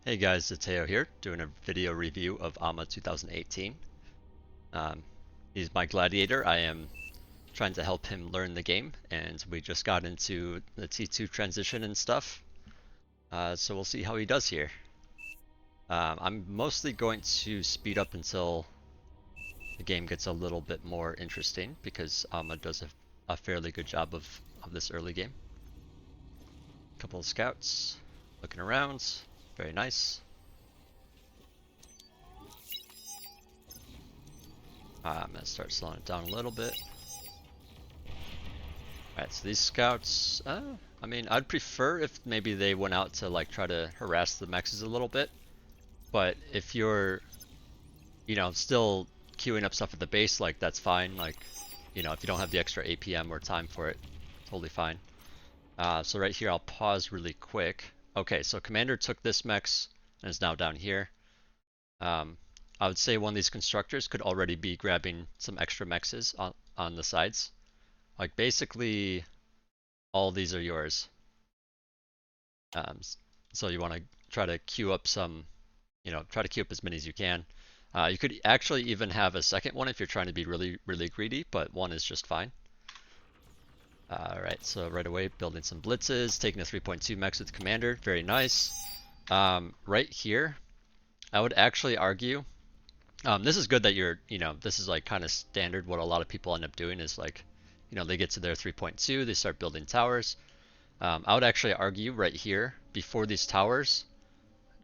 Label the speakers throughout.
Speaker 1: Hey guys, it's Teo here, doing a video review of Amma 2018. Um, he's my gladiator. I am trying to help him learn the game, and we just got into the T2 transition and stuff. So we'll see how he does here. I'm mostly going to speed up until the game gets a little bit more interesting, because Amma does a fairly good job of this early game. Couple of scouts, looking around, very nice. I'm gonna start slowing it down a little bit. Alright, so these scouts, I mean, I'd prefer if maybe they went out to like try to harass the mexes a little bit. But if you're, still queuing up stuff at the base, like that's fine. Like, if you don't have the extra APM or time for it, totally fine. So right here, I'll pause really quick. Okay, so Commander took this mex and is now down here. I would say one of these constructors could already be grabbing some extra mexes on the sides. Like basically, all these are yours. So you want to try to queue up some, try to queue up as many as you can. You could actually even have a second one if you're trying to be really, really greedy, but one is just fine. Alright, so right away, building some blitzes, taking a 3.2 mex with Commander, very nice. Right here, I would actually argue, this is good that you're, this is like kind of standard. What a lot of people end up doing is like, they get to their 3.2, they start building towers. I would actually argue right here, before these towers,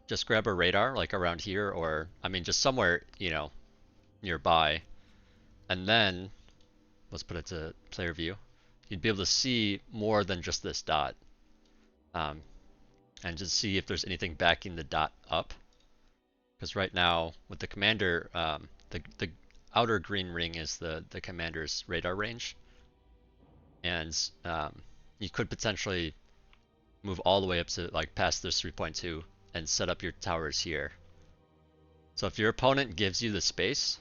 Speaker 1: just grab a radar, like around here, or, I mean, just somewhere, nearby. And then, let's put it to player view. You'd be able to see more than just this dot. And just see if there's anything backing the dot up. Because right now, with the commander, the outer green ring is the commander's radar range. And you could potentially move all the way up to like past this 3.2 and set up your towers here. So if your opponent gives you the space,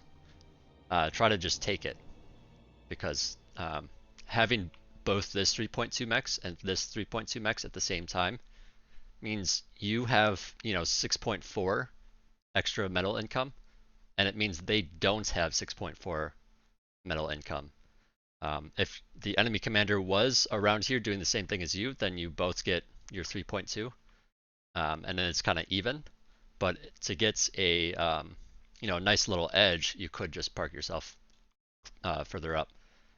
Speaker 1: try to just take it, because having both this 3.2 mex and this 3.2 mex at the same time means you have 6.4 extra metal income, and it means they don't have 6.4 metal income. If the enemy commander was around here doing the same thing as you, then you both get your 3.2, and then it's kind of even. But to get a nice little edge, you could just park yourself further up.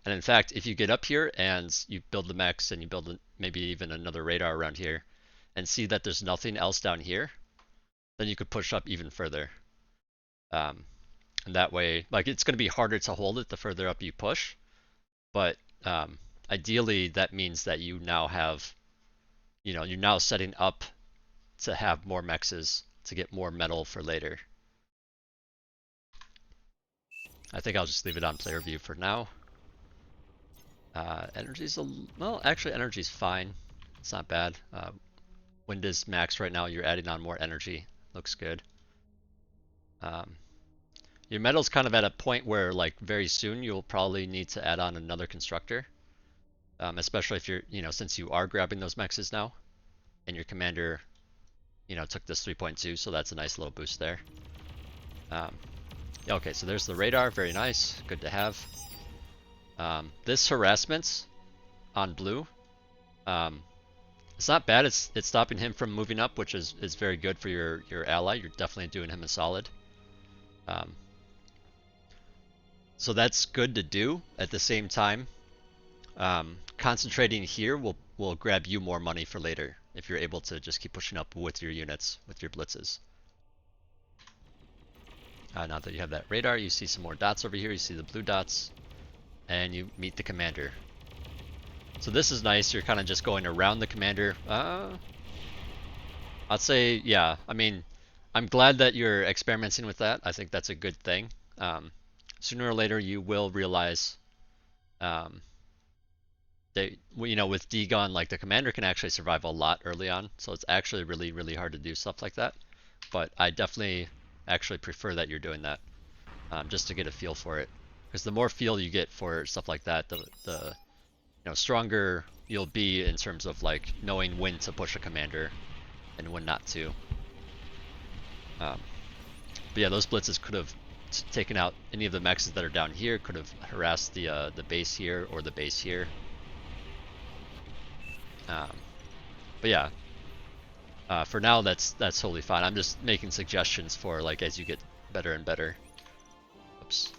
Speaker 1: And in fact, if you get up here and you build the mechs and you build maybe even another radar around here, and see that there's nothing else down here, then you could push up even further. And that way, like, it's going to be harder to hold it the further up you push, but ideally that means that you now have, you're now setting up to have more mexes to get more metal for later. I think I'll just leave it on player view for now. Energy's well, actually energy's fine. It's not bad. Wind is max right now. You're adding on more energy. Looks good. Your metal's kind of at a point where, like, very soon you'll probably need to add on another constructor. Especially if you're, since you are grabbing those mexes now, and your commander, took this 3.2, so that's a nice little boost there. Okay, so there's the radar, very nice, good to have. This harassment on blue, it's not bad. It's stopping him from moving up, which is very good for your ally. You're definitely doing him a solid. So that's good to do. At the same time, concentrating here will grab you more money for later if you're able to just keep pushing up with your units, with your blitzes. Now that you have that radar, you see some more dots over here. You see the blue dots, and you meet the commander. So this is nice. You're kind of just going around the commander. I'd say, yeah. I mean, I'm glad that you're experimenting with that. I think that's a good thing. Sooner or later, you will realize, with D-Gun, like, the commander can actually survive a lot early on. So it's actually really, really hard to do stuff like that. But I definitely actually prefer that you're doing that, just to get a feel for it. Because the more feel you get for stuff like that, the stronger you'll be in terms of like knowing when to push a commander and when not to. Um, but yeah, those blitzes could have taken out any of the mexes that are down here, could have harassed the base here or the base here. Um, but yeah, for now that's totally fine. I'm just making suggestions for like as you get better and better. Oops.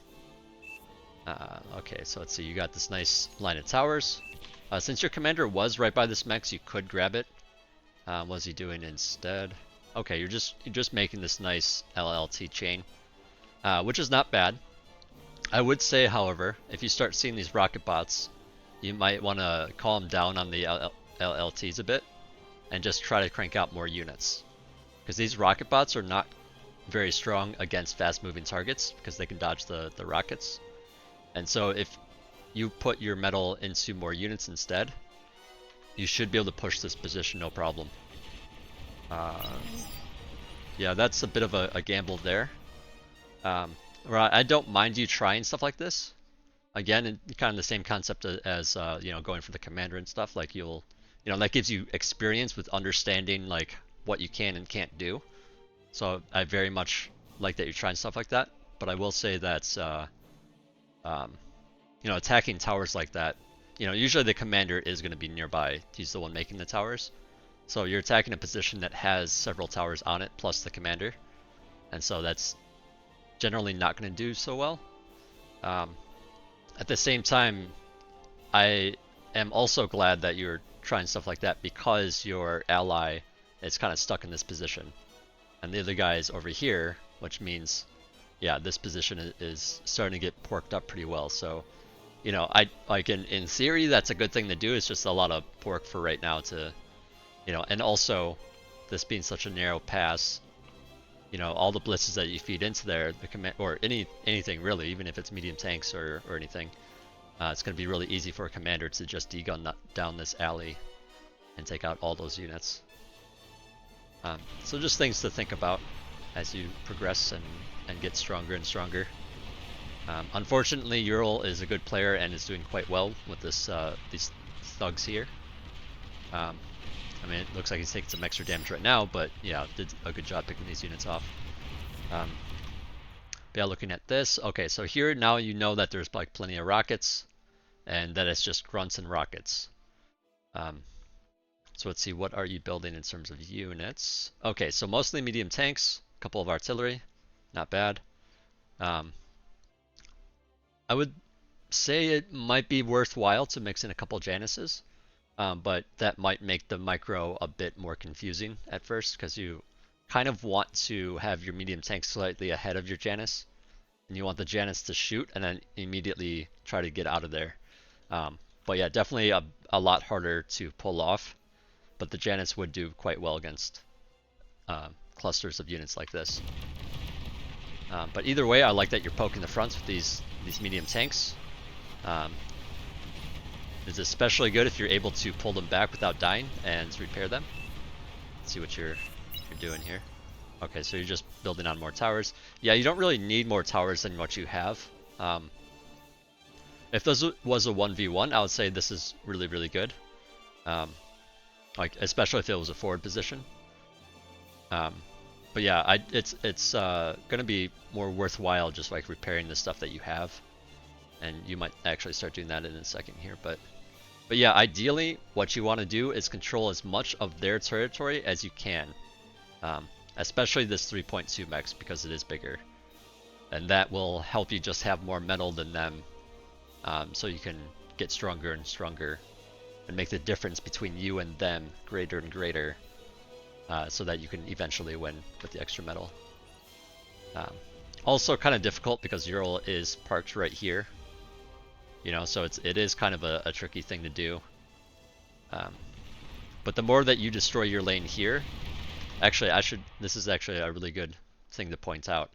Speaker 1: Okay, so let's see. You got this nice line of towers. Since your commander was right by this mex, you could grab it. What's he doing instead? Okay, you're just making this nice LLT chain, which is not bad. I would say, however, if you start seeing these rocket bots, you might want to calm down on the LLTs a bit and just try to crank out more units. Because these rocket bots are not very strong against fast-moving targets because they can dodge the rockets. And so if you put your metal into more units instead, you should be able to push this position no problem. Yeah, that's a bit of a gamble there. I don't mind you trying stuff like this. Again, kind of the same concept as going for the commander and stuff. Like that gives you experience with understanding like what you can and can't do. So I very much like that you're trying stuff like that. But I will say that attacking towers like that, usually the commander is going to be nearby. He's the one making the towers. So you're attacking a position that has several towers on it plus the commander, and so that's generally not going to do so well. At the same time, I am also glad that you're trying stuff like that because your ally is kind of stuck in this position, and the other guy is over here, which means, yeah, this position is starting to get porked up pretty well. So, I like in theory that's a good thing to do. It's just a lot of pork for right now to, and also this being such a narrow pass, all the blitzes that you feed into there, the command or anything really, even if it's medium tanks or anything, it's going to be really easy for a commander to just degun down this alley and take out all those units. So just things to think about as you progress and get stronger and stronger. Unfortunately, Ural is a good player and is doing quite well with these thugs here. I mean, it looks like he's taking some extra damage right now, but yeah, did a good job picking these units off. But yeah, looking at this, okay, so here now you know that there's like plenty of rockets, and that it's just grunts and rockets. So let's see, what are you building in terms of units? Okay, so mostly medium tanks, a couple of artillery, not bad. I would say it might be worthwhile to mix in a couple Januses. But that might make the micro a bit more confusing at first because you kind of want to have your medium tank slightly ahead of your Janus, and you want the Janus to shoot and then immediately try to get out of there. But yeah, definitely a lot harder to pull off, but the Janus would do quite well against clusters of units like this. But either way, I like that you're poking the fronts with these medium tanks. It's especially good if you're able to pull them back without dying and repair them. Let's see what you're doing here. Okay, so you're just building on more towers. Yeah, you don't really need more towers than what you have. If this was a 1v1, I would say this is really, really good. Like especially if it was a forward position. But yeah, it's gonna be more worthwhile just like repairing the stuff that you have, and you might actually start doing that in a second here. But yeah, ideally, what you want to do is control as much of their territory as you can, especially this 3.2 mex because it is bigger, and that will help you just have more metal than them, so you can get stronger and stronger, and make the difference between you and them greater and greater, so that you can eventually win with the extra metal. Also, kind of difficult because Ural is parked right here. So it is kind of a tricky thing to do. But the more that you destroy your lane here, actually this is actually a really good thing to point out.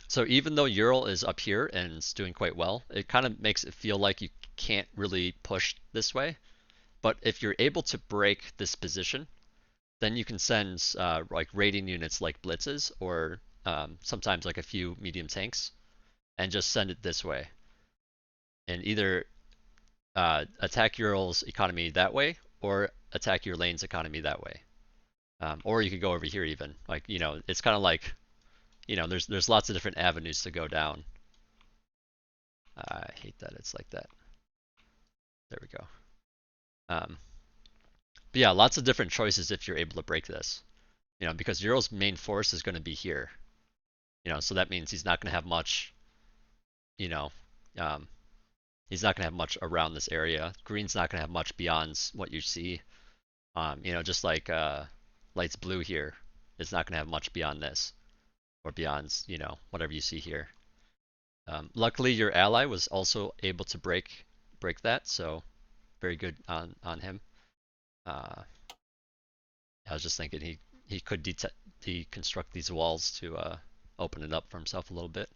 Speaker 1: So even though Ural is up here and it's doing quite well, it kind of makes it feel like you can't really push this way. But if you're able to break this position, then you can send like raiding units like blitzes or sometimes like a few medium tanks and just send it this way. And either attack Ural's economy that way or attack your lane's economy that way. Or you could go over here even. Like, it's kind of like, there's lots of different avenues to go down. I hate that it's like that. There we go. Um, but yeah, lots of different choices if you're able to break this. Because Euro's main force is going to be here. So that means he's not going to have much, you know, um, he's not going to have much around this area. Green's not going to have much beyond what you see. Just like Light's blue here is not going to have much beyond this or beyond, whatever you see here. Luckily, your ally was also able to break that, so very good on him. I was just thinking he could deconstruct these walls to open it up for himself a little bit.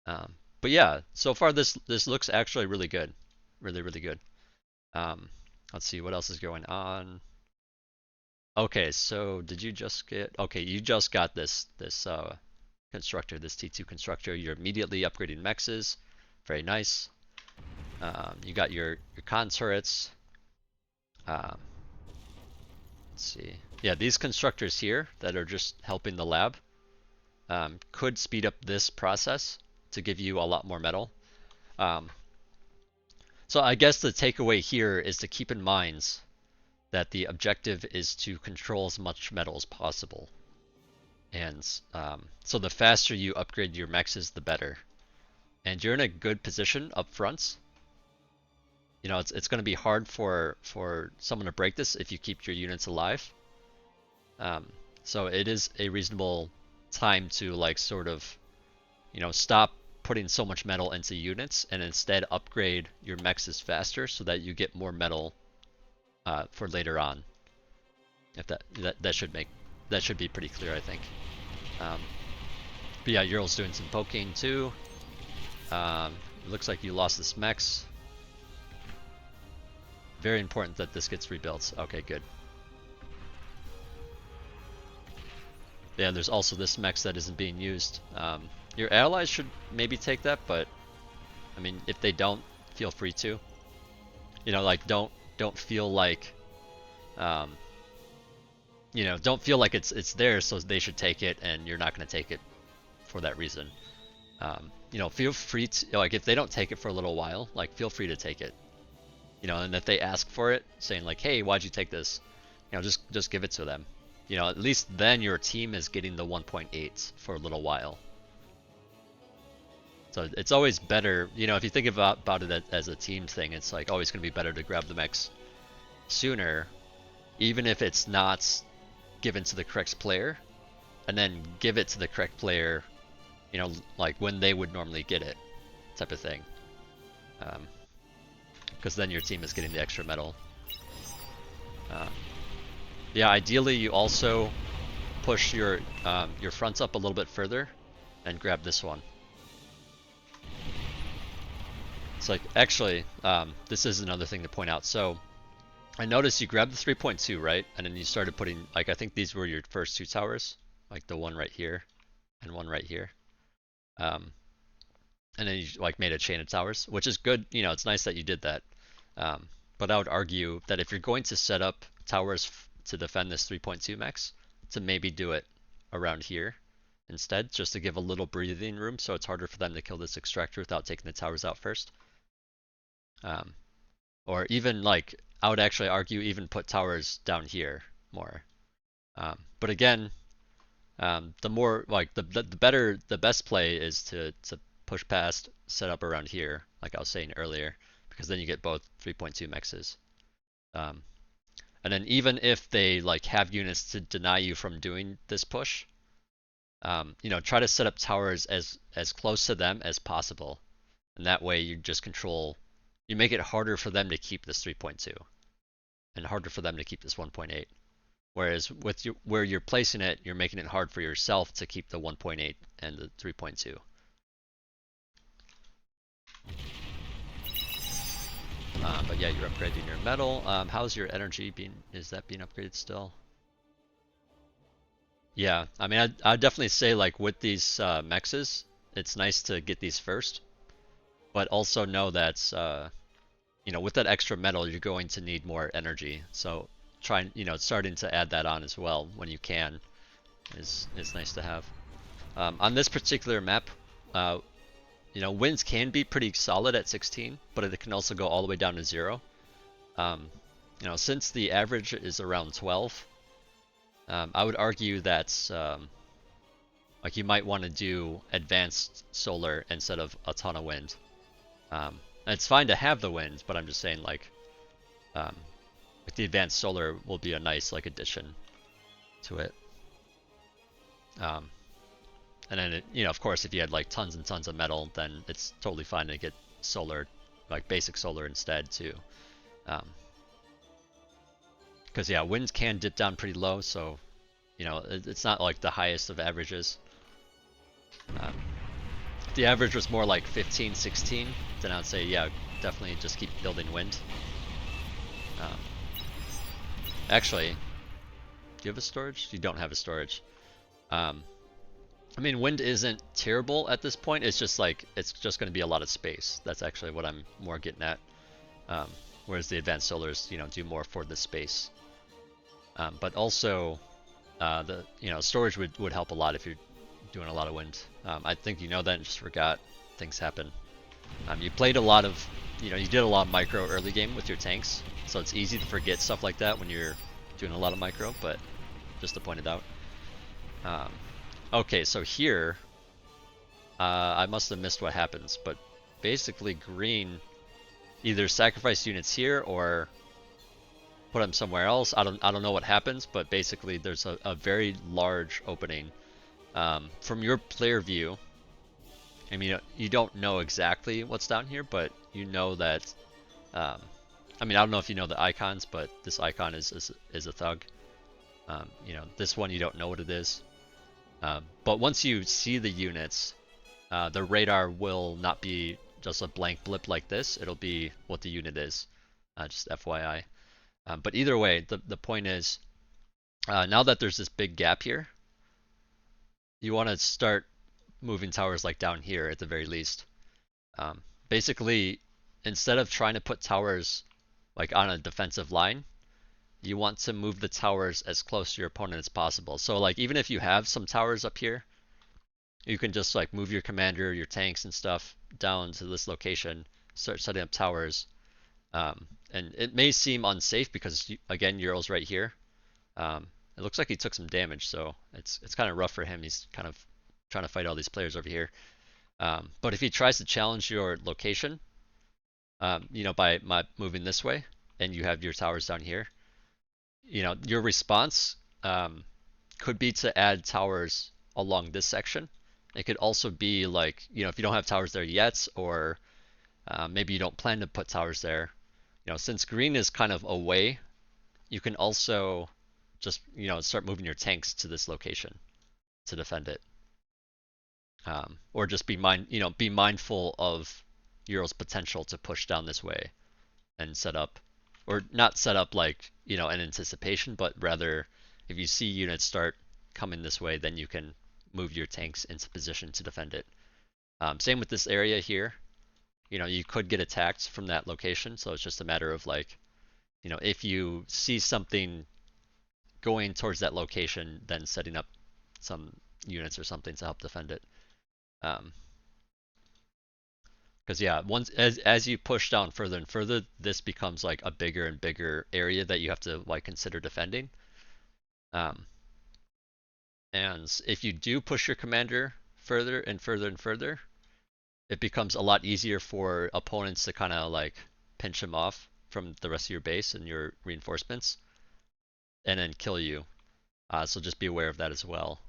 Speaker 1: But yeah, so far this looks actually really good, really good. Let's see what else is going on. Okay, so did you just get? Okay, you just got this constructor, this T2 constructor. You're immediately upgrading mexes. Very nice. You got your con turrets. Let's see. Yeah, these constructors here that are just helping the lab could speed up this process to give you a lot more metal. So I guess the takeaway here is to keep in mind that the objective is to control as much metal as possible. And so the faster you upgrade your mexes, the better. And you're in a good position up front. It's going to be hard for someone to break this if you keep your units alive. So it is a reasonable time to like sort of, stop putting so much metal into units and instead upgrade your mexes faster so that you get more metal for later on. If that should be pretty clear, I think. But yeah, Ural's doing some poking too. It looks like you lost this mex. Very important that this gets rebuilt. Okay, good. Yeah, there's also this mex that isn't being used. Your allies should maybe take that, but I mean, if they don't, feel free to. Like don't feel like, don't feel like it's theirs, so they should take it, and you're not going to take it for that reason. Feel free to, like, if they don't take it for a little while, like, feel free to take it. And if they ask for it, saying like, hey, why'd you take this? Just give it to them. At least then your team is getting the 1.8 for a little while. So it's always better, if you think about it as a team thing, it's like always going to be better to grab the mex sooner, even if it's not given to the correct player, and then give it to the correct player, like when they would normally get it, type of thing. Because then your team is getting the extra metal. Yeah, ideally you also push your fronts up a little bit further and grab this one. It's like, actually, this is another thing to point out. So I noticed you grabbed the 3.2, right? And then you started putting, like, I think these were your first two towers, like the one right here and one right here. And then you like made a chain of towers, which is good. It's nice that you did that. But I would argue that if you're going to set up towers to defend this 3.2 mex, to maybe do it around here instead, just to give a little breathing room so it's harder for them to kill this extractor without taking the towers out first. Or even like, I would actually argue even put towers down here more. But again, the more like the better, the best play is to push past, set up around here, like I was saying earlier, because then you get both 3.2 mexes. And then even if they like have units to deny you from doing this push, try to set up towers as close to them as possible, and that way you just control. You make it harder for them to keep this 3.2, and harder for them to keep this 1.8. Whereas with where you're placing it, you're making it hard for yourself to keep the 1.8 and the 3.2. But yeah, you're upgrading your metal. How's your energy being? Is that being upgraded still? Yeah, I mean, I'd definitely say like with these mexes, it's nice to get these first, but also know that with that extra metal, you're going to need more energy. So trying, starting to add that on as well when you can is nice to have. On this particular map, winds can be pretty solid at 16, but it can also go all the way down to 0. Since the average is around 12, I would argue that like you might want to do advanced solar instead of a ton of wind. It's fine to have the wind, but I'm just saying like the advanced solar will be a nice like addition to it. And then of course, if you had like tons and tons of metal, then it's totally fine to get solar, like basic solar instead too. Because yeah, winds can dip down pretty low, so it's not like the highest of averages. If the average was more like 15, 16, then I'd say yeah, definitely just keep building wind. Actually, do you have a storage? You don't have a storage. I mean, wind isn't terrible at this point. It's just like it's just going to be a lot of space. That's actually what I'm more getting at. Whereas the advanced solars, do more for the space. But also, the storage would help a lot if you're doing a lot of wind. I think you know that and just forgot. Things happen. You played a lot of, you did a lot of micro early game with your tanks, so it's easy to forget stuff like that when you're doing a lot of micro. But just to point it out. Okay, so here, I must have missed what happens, but basically green either sacrifice units here or put them somewhere else. I don't know what happens, but basically there's a very large opening. From your player view, I mean, you don't know exactly what's down here, but you know that, I mean, I don't know if you know the icons, but this icon is a thug. This one you don't know what it is. But once you see the units, the radar will not be just a blank blip like this. It'll be what the unit is, just FYI. But either way, the point is, now that there's this big gap here, you want to start moving towers like down here at the very least. Basically, instead of trying to put towers like on a defensive line, you want to move the towers as close to your opponent as possible. So like even if you have some towers up here, you can just like move your commander, your tanks and stuff down to this location, start setting up towers. And it may seem unsafe because again, Euro's right here. It looks like he took some damage, so it's kind of rough for him. He's kind of trying to fight all these players over here. But if he tries to challenge your location, by moving this way, and you have your towers down here, your response could be to add towers along this section. It could also be like, if you don't have towers there yet, or maybe you don't plan to put towers there, since green is kind of away, you can also just, start moving your tanks to this location to defend it. Or just be mindful of Euro's potential to push down this way and set up, or not set up like, in anticipation, but rather if you see units start coming this way, then you can move your tanks into position to defend it. Same with this area here. You could get attacked from that location, so it's just a matter of like, if you see something going towards that location, then setting up some units or something to help defend it. Because yeah, as you push down further and further, this becomes like a bigger and bigger area that you have to like consider defending. And if you do push your commander further and further and further, it becomes a lot easier for opponents to kind of like pinch him off from the rest of your base and your reinforcements, and then kill you. So just be aware of that as well.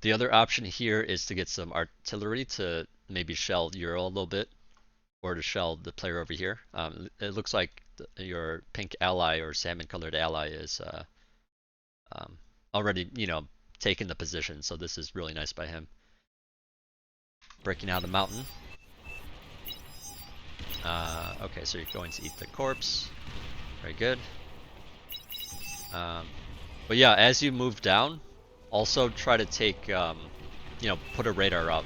Speaker 1: The other option here is to get some artillery to maybe shell Euro a little bit, or to shell the player over here. It looks like your pink ally or salmon colored ally is already, taking the position, so this is really nice by him. Breaking out a mountain. Okay, so you're going to eat the corpse. Very good. But yeah, as you move down, also try to take, put a radar up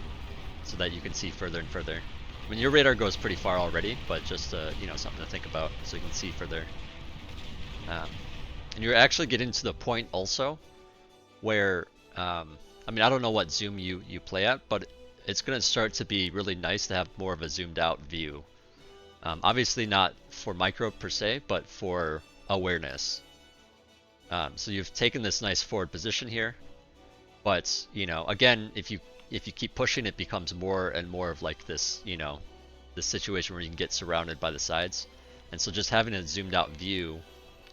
Speaker 1: so that you can see further and further. I mean, your radar goes pretty far already, but just you know, something to think about so you can see further. And you're actually getting to the point also where, I mean, I don't know what zoom you play at, but it's going to start to be really nice to have more of a zoomed out view. Obviously not for micro per se, but for awareness. So you've taken this nice forward position here, but you know, again, if you keep pushing, it becomes more and more of like this, you know, this situation where you can get surrounded by the sides. And so just having a zoomed out view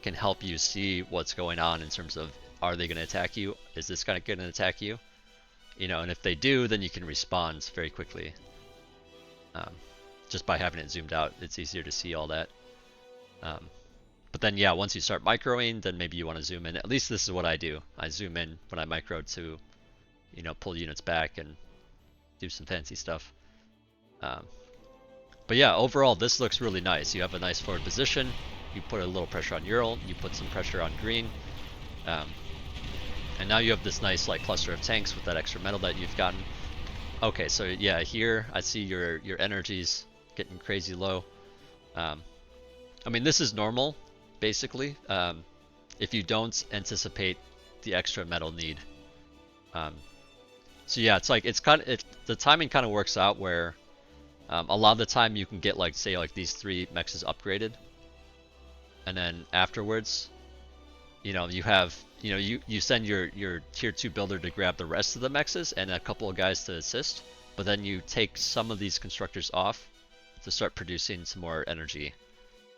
Speaker 1: can help you see what's going on in terms of, are they going to attack you? Is this guy going to attack you? You know, and if they do, then you can respond very quickly. Just by having it zoomed out, it's easier to see all that. But then, yeah, once you start microing, then maybe you want to zoom in. At least this is what I do. I zoom in when I micro to, you know, pull units back and do some fancy stuff. But yeah, overall, this looks really nice. You have a nice forward position. You put a little pressure on Ural. You put some pressure on green. And now you have this nice like cluster of tanks with that extra metal that you've gotten. Okay, so yeah, here I see your energies getting crazy low. I mean, this is normal, basically, if you don't anticipate the extra metal need. So yeah, it's like the timing kind of works out where a lot of the time you can get like, say, like these 3 mexes upgraded, and then afterwards, you know, you have, you know, you send your tier 2 builder to grab the rest of the mexes and a couple of guys to assist, but then you take some of these constructors off to start producing some more energy,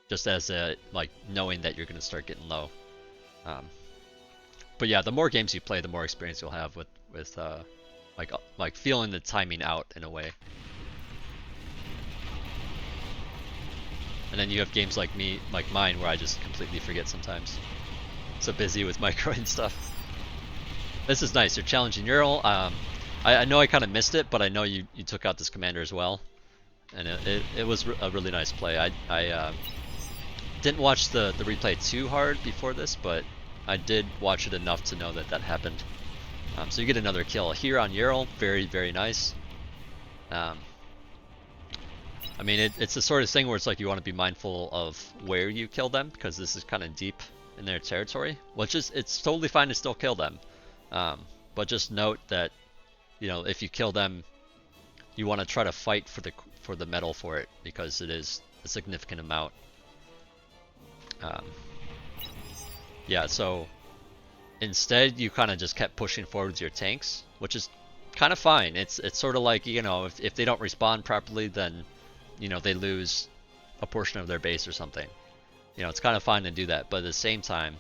Speaker 1: just as a, like, knowing that you're going to start getting low. But yeah, the more games you play, the more experience you'll have with like feeling the timing out in a way. And then you have games like mine, where I just completely forget sometimes. So busy with micro and stuff. This is nice. You're challenging Ural. I know I kind of missed it, but I know you took out this commander as well, and it was a really nice play. I didn't watch the replay too hard before this, but I did watch it enough to know that that happened. So you get another kill here on Ural. Very, very nice. I mean, it's the sort of thing where it's like you want to be mindful of where you kill them, because this is kind of deep in their territory, which is, it's totally fine to still kill them. But just note that, you know, if you kill them, you want to try to fight for the metal for it, because it is a significant amount. Yeah, so instead you kind of just kept pushing forward with your tanks, which is kind of fine. It's sort of like, you know, if they don't respond properly, then, you know, they lose a portion of their base or something. You know, it's kind of fine to do that, but at the same time,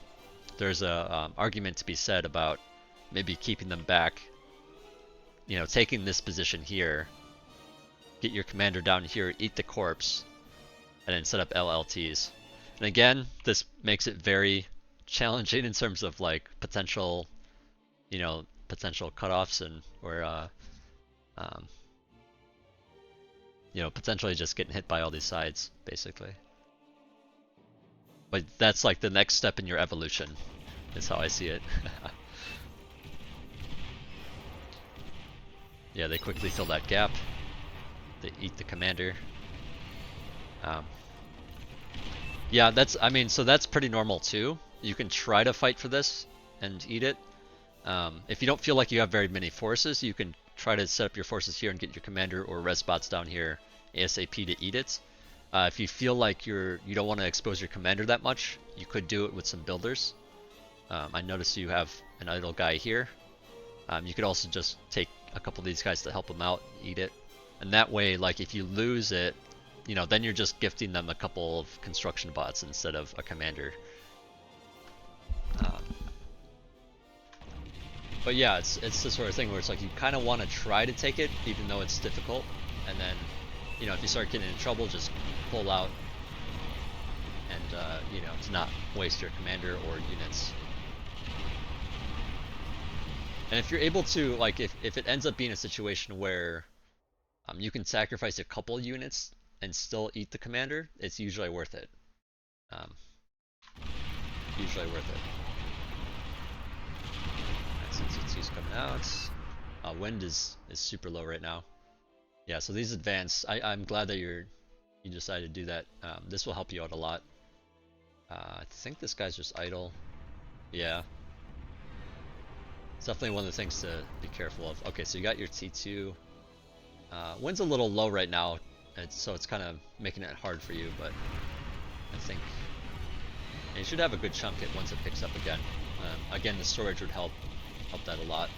Speaker 1: there's a argument to be said about maybe keeping them back. You know, taking this position here, get your commander down here, eat the corpse, and then set up LLTs. And again, this makes it very challenging in terms of like potential, you know, potential cutoffs, and or you know, potentially just getting hit by all these sides, basically. But that's like the next step in your evolution, is how I see it. Yeah, they quickly fill that gap. They eat the commander. Yeah, that's, I mean, so that's pretty normal too. You can try to fight for this and eat it. If you don't feel like you have very many forces, you can try to set up your forces here and get your commander or res bots down here ASAP to eat it. If you feel like you don't want to expose your commander that much, you could do it with some builders. I notice you have an idle guy here. You could also just take a couple of these guys to help them out, eat it. And that way, like, if you lose it, you know, then you're just gifting them a couple of construction bots instead of a commander. But yeah, it's the sort of thing where it's like you kind of want to try to take it, even though it's difficult. And then, you know, if you start getting in trouble, just pull out and, you know, to not waste your commander or units. And if you're able to, like, if it ends up being a situation where you can sacrifice a couple units and still eat the commander, it's usually worth it. Usually worth it. Since it's coming out, wind is super low right now. Yeah, so these advance, I'm glad that you decided to do that. This will help you out a lot. I think this guy's just idle. Yeah, it's definitely one of the things to be careful of. Okay, so you got your T2. Wind's a little low right now, so it's kind of making it hard for you, but I think you should have a good chunk it once it picks up again. Again, the storage would help that a lot.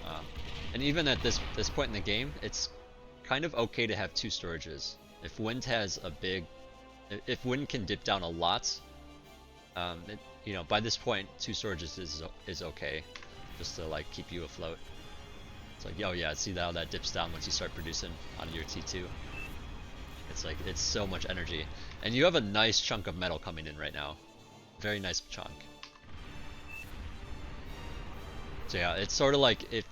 Speaker 1: Um, and even at this point in the game, it's kind of okay to have two storages. If wind has a big, if wind can dip down a lot, by this point, two storages is okay, just to like keep you afloat. It's like, oh yeah, see how that dips down once you start producing on your T2. It's like it's so much energy, and you have a nice chunk of metal coming in right now. Very nice chunk. So yeah, it's sort of like if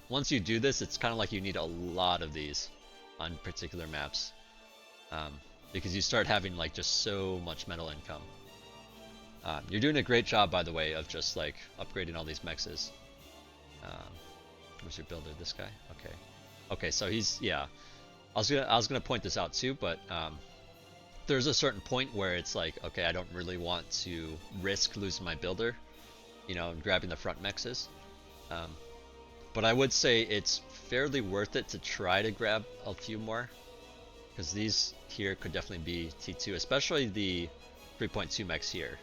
Speaker 1: once you do this, it's kind of like you need a lot of these on particular maps, um, because you start having like just so much metal income. You're doing a great job, by the way, of just like upgrading all these mexes. Um, where's your builder? This guy? Okay. Okay, so he's yeah. I was gonna point this out too, but there's a certain point where it's like, okay, I don't really want to risk losing my builder, and grabbing the front mexes. Um, but I would say it's fairly worth it to try to grab a few more, because these here could definitely be T2, especially the 3.2 mex here.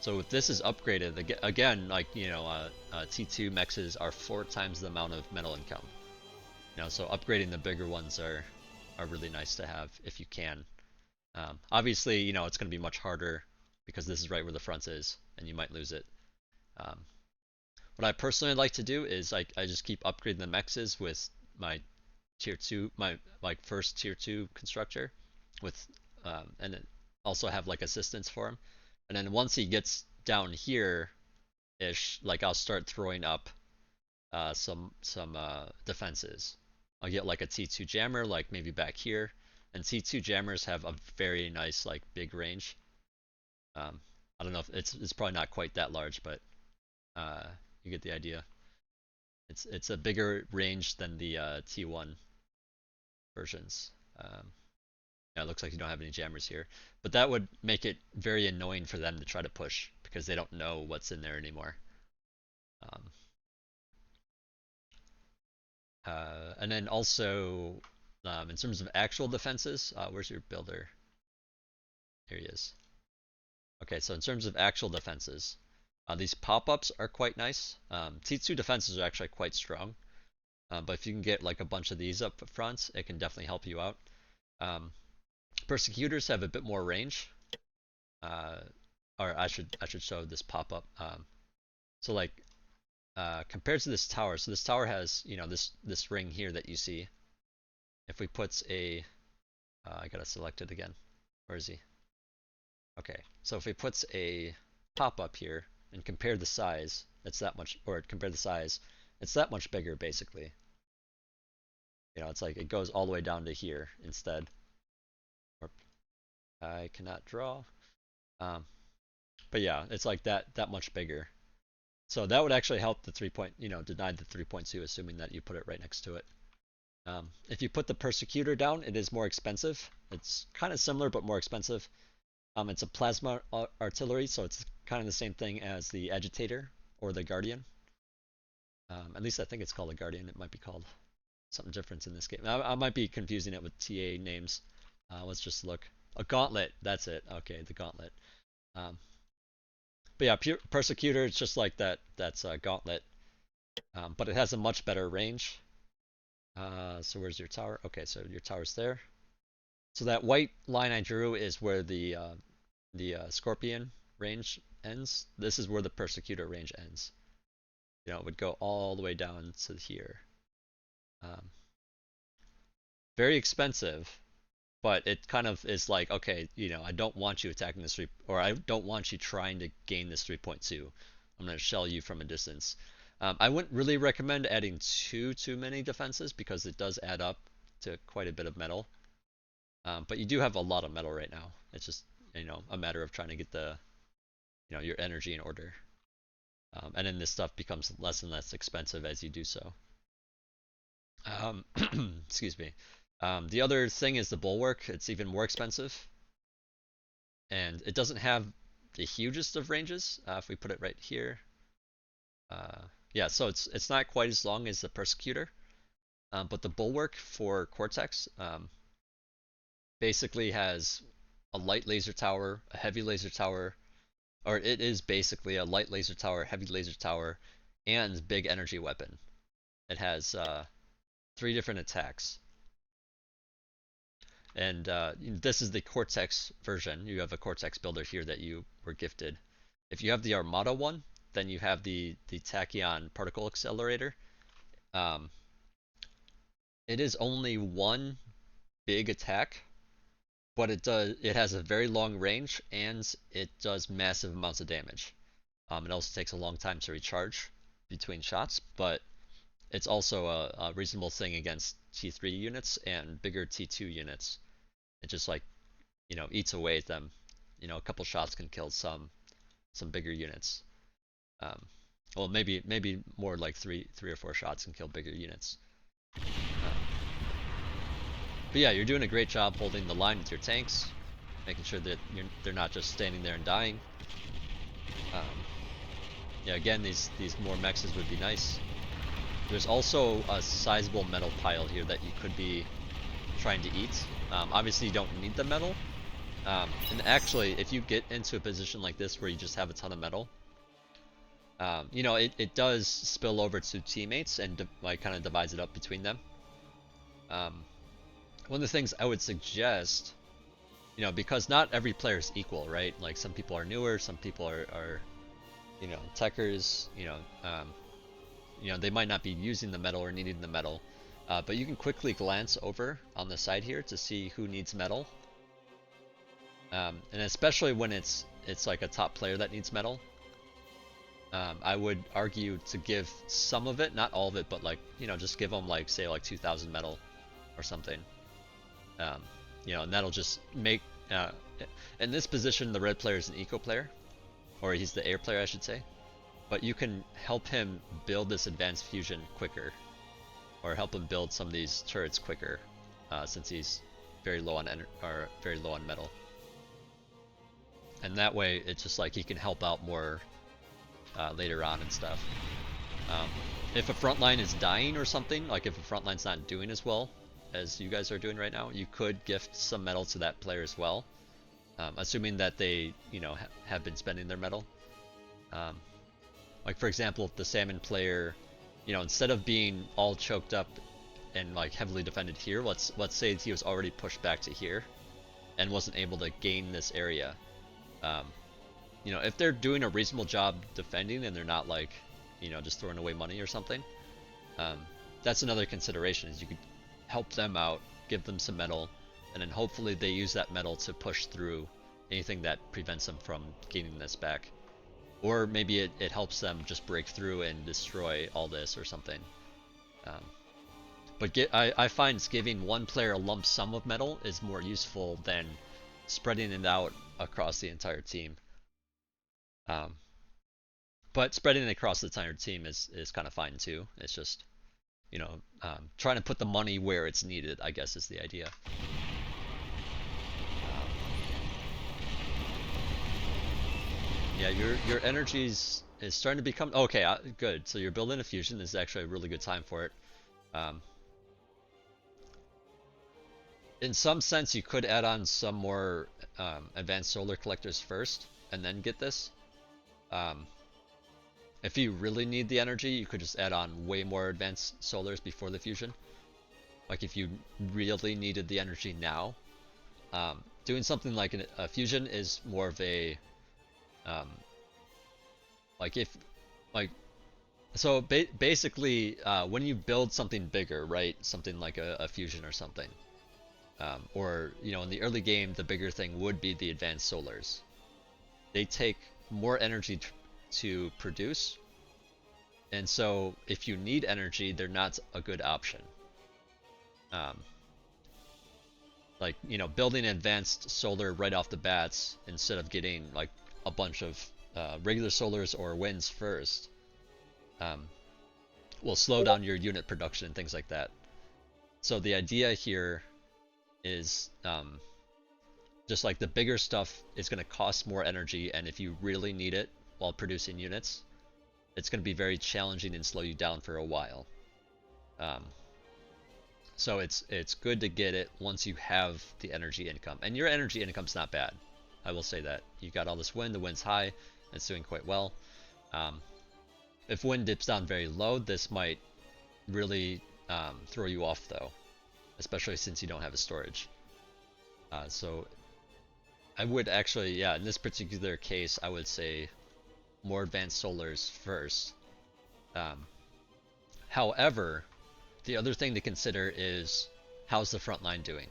Speaker 1: So if this is upgraded, again, like, T2 mexes are 4 times the amount of metal income. So upgrading the bigger ones are really nice to have if you can. Obviously, it's going to be much harder because this is right where the front is, and you might lose it. Um, what I personally like to do is I just keep upgrading the mexes with my tier 2, my like first tier 2 constructor, with and then also have like assistance for him. And then once he gets down here ish, like I'll start throwing up some defenses. I'll get like a T2 jammer, like maybe back here, and T2 jammers have a very nice like big range. Um, I don't know if it's probably not quite that large, but uh, you get the idea. It's a bigger range than the T1 versions. Yeah, it looks like you don't have any jammers here, but that would make it very annoying for them to try to push because they don't know what's in there anymore. Um, and then also, in terms of actual defenses, where's your builder? Here he is. Okay, so in terms of actual defenses, these pop-ups are quite nice. T2 defenses are actually quite strong, but if you can get like a bunch of these up front, it can definitely help you out. Persecutors have a bit more range, uh, or I should show this pop-up. So like compared to this tower, so this tower has this ring here that you see. If we put a, I gotta select it again. Where is he? Okay, so if we put a pop-up here and compare the size, it's that much, or compare the size, it's that much bigger basically. It's like it goes all the way down to here instead. Or I cannot draw. Um, but yeah, it's like that much bigger. So that would actually help the 3 point, deny the 3.2, assuming that you put it right next to it. If you put the persecutor down, it is more expensive. It's kind of similar but more expensive. It's a plasma artillery, so it's kind of the same thing as the agitator or the guardian. At least I think it's called a guardian. It might be called something different in this game. I might be confusing it with TA names. Let's just look. A gauntlet. That's it. Okay, the gauntlet. Um, but yeah, persecutor. It's just like that. That's a gauntlet, but it has a much better range. So where's your tower? Okay, so your tower's there. So that white line I drew is where the scorpion range ends. This is where the persecutor range ends. It would go all the way down to here. Um, very expensive, but it kind of is like, okay, I don't want you attacking this or I don't want you trying to gain this 3.2. I'm going to shell you from a distance. I wouldn't really recommend adding too many defenses because it does add up to quite a bit of metal. But you do have a lot of metal right now. It's just a matter of trying to get your energy in order. And then this stuff becomes less and less expensive as you do so. Excuse me. The other thing is the bulwark. It's even more expensive, and it doesn't have the hugest of ranges. If we put it right here, uh, yeah, so it's not quite as long as the persecutor, but the bulwark for Cortex basically has a light laser tower, a heavy laser tower, or it is basically a light laser tower, heavy laser tower, and big energy weapon. It has three different attacks. And this is the Cortex version. You have a Cortex builder here that you were gifted. If you have the Armada one, then you have the Tachyon particle accelerator. Um, it is only one big attack, but it has a very long range and it does massive amounts of damage. It also takes a long time to recharge between shots, but it's also a reasonable thing against T3 units and bigger T2 units. It just like eats away at them. A couple shots can kill some bigger units. Um, well, maybe more like three or four shots can kill bigger units. But yeah, you're doing a great job holding the line with your tanks, making sure that they're not just standing there and dying. Yeah, again, these more mexes would be nice. There's also a sizable metal pile here that you could be trying to eat. Obviously, you don't need the metal. And actually, if you get into a position like this where you just have a ton of metal, it does spill over to teammates and like kind of divides it up between them. One of the things I would suggest, because not every player is equal, right? Like some people are newer, some people are techers, they might not be using the metal or needing the metal. But you can quickly glance over on the side here to see who needs metal. And especially when it's like a top player that needs metal, I would argue to give some of it, not all of it, but like just give them like say like 2,000 metal or something. And that'll just make in this position the red player is an eco player, or he's the air player I should say. But you can help him build this advanced fusion quicker, or help him build some of these turrets quicker, since he's very low on very low on metal. And that way, it's just like he can help out more later on and stuff. If a front line is dying or something, like if a front line's not doing as well as you guys are doing right now, you could gift some metal to that player as well, assuming that they, have been spending their metal. Like for example, if the salmon player, instead of being all choked up and like heavily defended here, let's say he was already pushed back to here and wasn't able to gain this area. If they're doing a reasonable job defending and they're not like, just throwing away money or something, that's another consideration, is you could help them out, give them some metal, and then hopefully they use that metal to push through anything that prevents them from gaining this back. Or maybe it helps them just break through and destroy all this or something. But I find giving one player a lump sum of metal is more useful than spreading it out across the entire team. But spreading it across the entire team is kind of fine too. It's just, trying to put the money where it's needed, I guess, is the idea. Yeah, your energies is starting to become okay. Good. So you're building a fusion. This is actually a really good time for it. In some sense, you could add on some more advanced solar collectors first, and then get this. If you really need the energy, you could just add on way more advanced solars before the fusion. Like if you really needed the energy now, doing something like a fusion is more of a basically when you build something bigger, right? Something like a fusion or something, or in the early game, the bigger thing would be the advanced solars. They take more energy to produce, and so if you need energy, they're not a good option. Building advanced solar right off the bats instead of getting like a bunch of regular solars or winds first will slow down your unit production and things like that. So the idea here is just like the bigger stuff is going to cost more energy, and if you really need it while producing units, it's going to be very challenging and slow you down for a while. Um, so it's good to get it once you have the energy income, and your energy income's not bad. I will say that you got all this wind. The wind's high. It's doing quite well. Um, if wind dips down very low, this might really throw you off though, especially since you don't have a storage. So I would actually, yeah, in this particular case, I would say more advanced solars first. Um, However, the other thing to consider is how's the front line doing?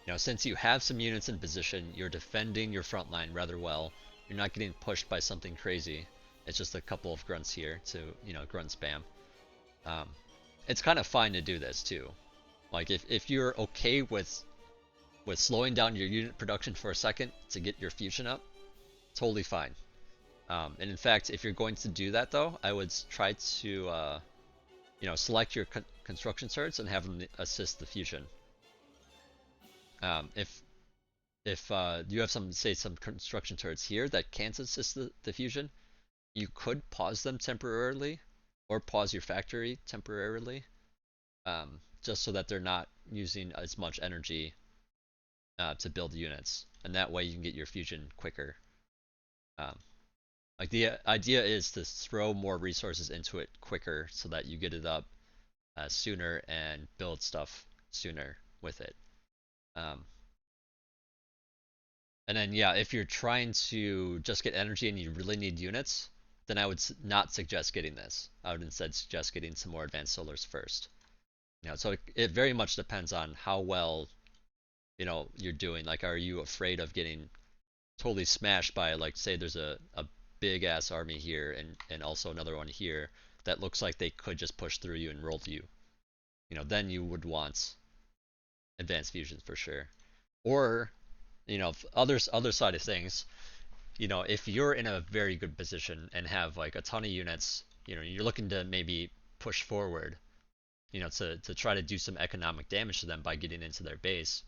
Speaker 1: You know, since you have some units in position, you're defending your front line rather well. You're not getting pushed by something crazy. It's just a couple of grunts here to, you know, grunt spam. Um, it's kind of fine to do this too. Like if you're okay with slowing down your unit production for a second to get your fusion up, totally fine. And in fact, if you're going to do that though, I would try to you know, select your construction turrets and have them assist the fusion. If you have some, say, some construction turrets here that can't assist the fusion, you could pause them temporarily, or pause your factory temporarily, just so that they're not using as much energy to build units, and that way you can get your fusion quicker. Um, like the idea is to throw more resources into it quicker so that you get it up sooner and build stuff sooner with it. Um, and then yeah, if you're trying to just get energy and you really need units, then I would not suggest getting this. I would instead suggest getting some more advanced solars first. You know, so it very much depends on how well, you know, you're doing. Like, are you afraid of getting totally smashed by, like, say there's a big ass army here and also another one here that looks like they could just push through you and roll you. You know, then you would want advanced fusions for sure. Or, you know, other side of things, you know, if you're in a very good position and have like a ton of units, you know, you're looking to maybe push forward, you know, to try to do some economic damage to them by getting into their base,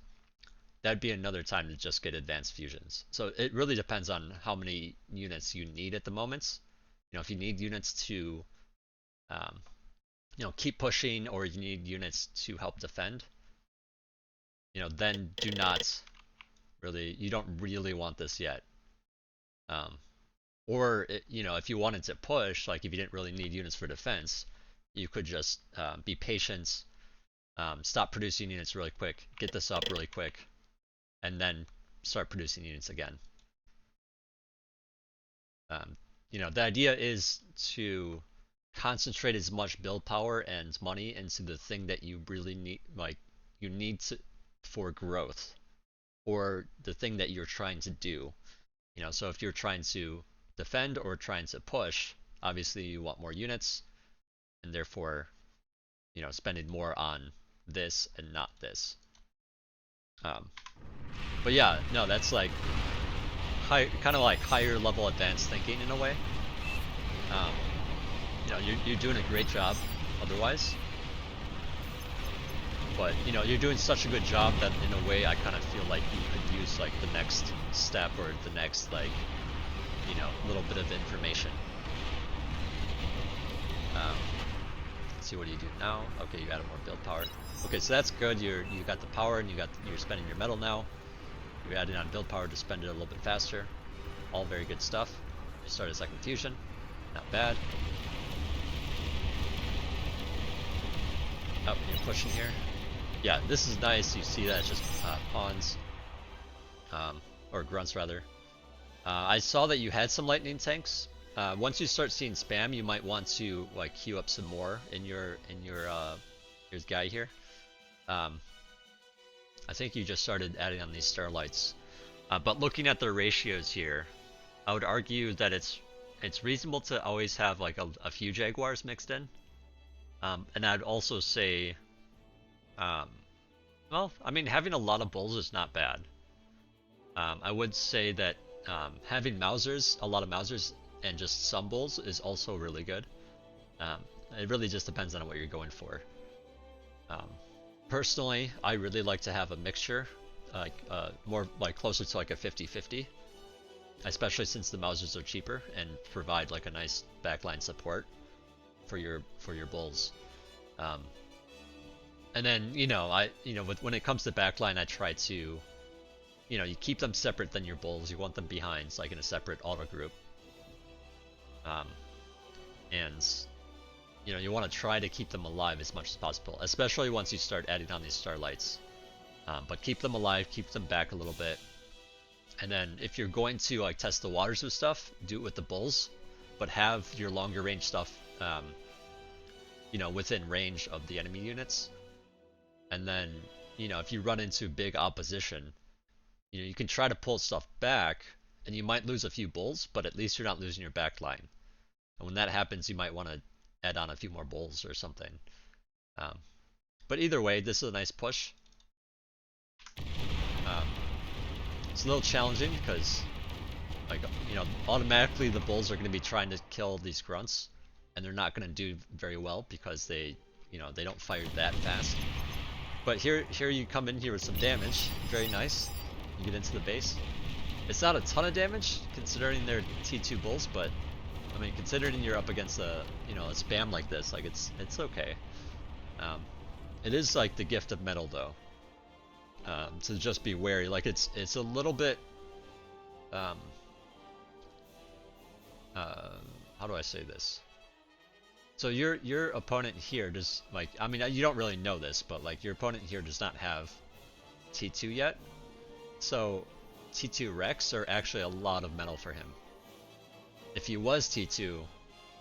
Speaker 1: that'd be another time to just get advanced fusions. So it really depends on how many units you need at the moment. You know, if you need units to, um, you know, keep pushing, or you need units to help defend, you know, then do not really, you don't really want this yet. Um, or, you know, if you wanted to push, like if you didn't really need units for defense, you could just be patient, stop producing units really quick, get this up really quick, and then start producing units again. You know, the idea is to concentrate as much build power and money into the thing that you really need, like you need to, for growth, or the thing that you're trying to do. You know, so if you're trying to defend or trying to push, obviously you want more units, and therefore, you know, spending more on this and not this. Um, but yeah, no, that's like high, kind of like higher level advanced thinking in a way. Um, you know, you're doing a great job otherwise, but you know, you're doing such a good job that in a way I kind of feel like you could use like the next step or the next, like, you know, little bit of information. Let's see, what do you do now? Okay, you added more build power. Okay, so that's good. You got the power, and you're spending your metal now. You're adding on build power to spend it a little bit faster. All very good stuff. You start a second fusion. Not bad. Oh, you're pushing here. Yeah, this is nice. You see that it's just pawns. Or grunts rather. I saw that you had some lightning tanks. Once you start seeing spam, you might want to like queue up some more in your guy here. I think you just started adding on these starlights. But looking at the ratios here, I would argue that it's reasonable to always have like a few jaguars mixed in. And I'd also say, well, I mean, having a lot of bulls is not bad. I would say that having Mausers, a lot of Mausers, and just some bulls is also really good. It really just depends on what you're going for. Personally, I really like to have a mixture, like more like closer to like a 50-50, especially since the Mausers are cheaper and provide like a nice backline support for your bulls. Um, and then when it comes to backline, I try to you keep them separate than your bulls. You want them behinds, like in a separate auto group. Um, and you want to try to keep them alive as much as possible, especially once you start adding on these starlights. But keep them alive, keep them back a little bit, and then if you're going to like test the waters with stuff, do it with the bulls, but have your longer range stuff, within range of the enemy units. And then, if you run into big opposition, you can try to pull stuff back, and you might lose a few bulls, but at least you're not losing your back line. And when that happens, you might want to add on a few more bulls or something. But either way, this is a nice push. It's a little challenging because, like, automatically the bulls are going to be trying to kill these grunts, and they're not going to do very well because they don't fire that fast. But here you come in here with some damage. Very nice. You get into the base. It's not a ton of damage considering they're T2 bulls, but I mean, considering you're up against a spam like this, like it's okay. It is like the gift of metal though. So just be wary. Like it's a little bit how do I say this? So your opponent here does, like, I mean, you don't really know this, but like your opponent here does not have T2 yet. So T2 Rex are actually a lot of metal for him. If he was T2,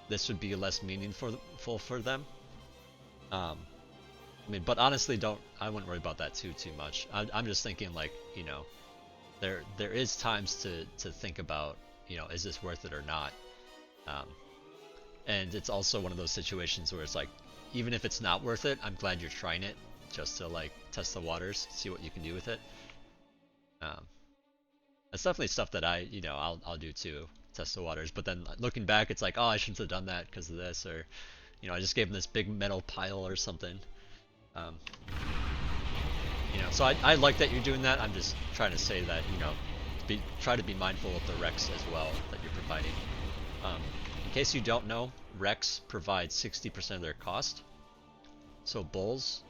Speaker 1: this would be less meaningful for them. I mean, but honestly, I wouldn't worry about that too much. I'm just thinking, like, there is times to think about, is this worth it or not? And it's also one of those situations where it's like, even if it's not worth it, I'm glad you're trying it just to like test the waters, see what you can do with it. That's definitely stuff that I'll do too, test the waters. But then looking back, it's like, oh, I shouldn't have done that because of this, or I just gave him this big metal pile or something. So I like that you're doing that. I'm just trying to say that try to be mindful of the Rex as well that you're providing. In case you don't know, Rex provides 60% of their cost. So bulls,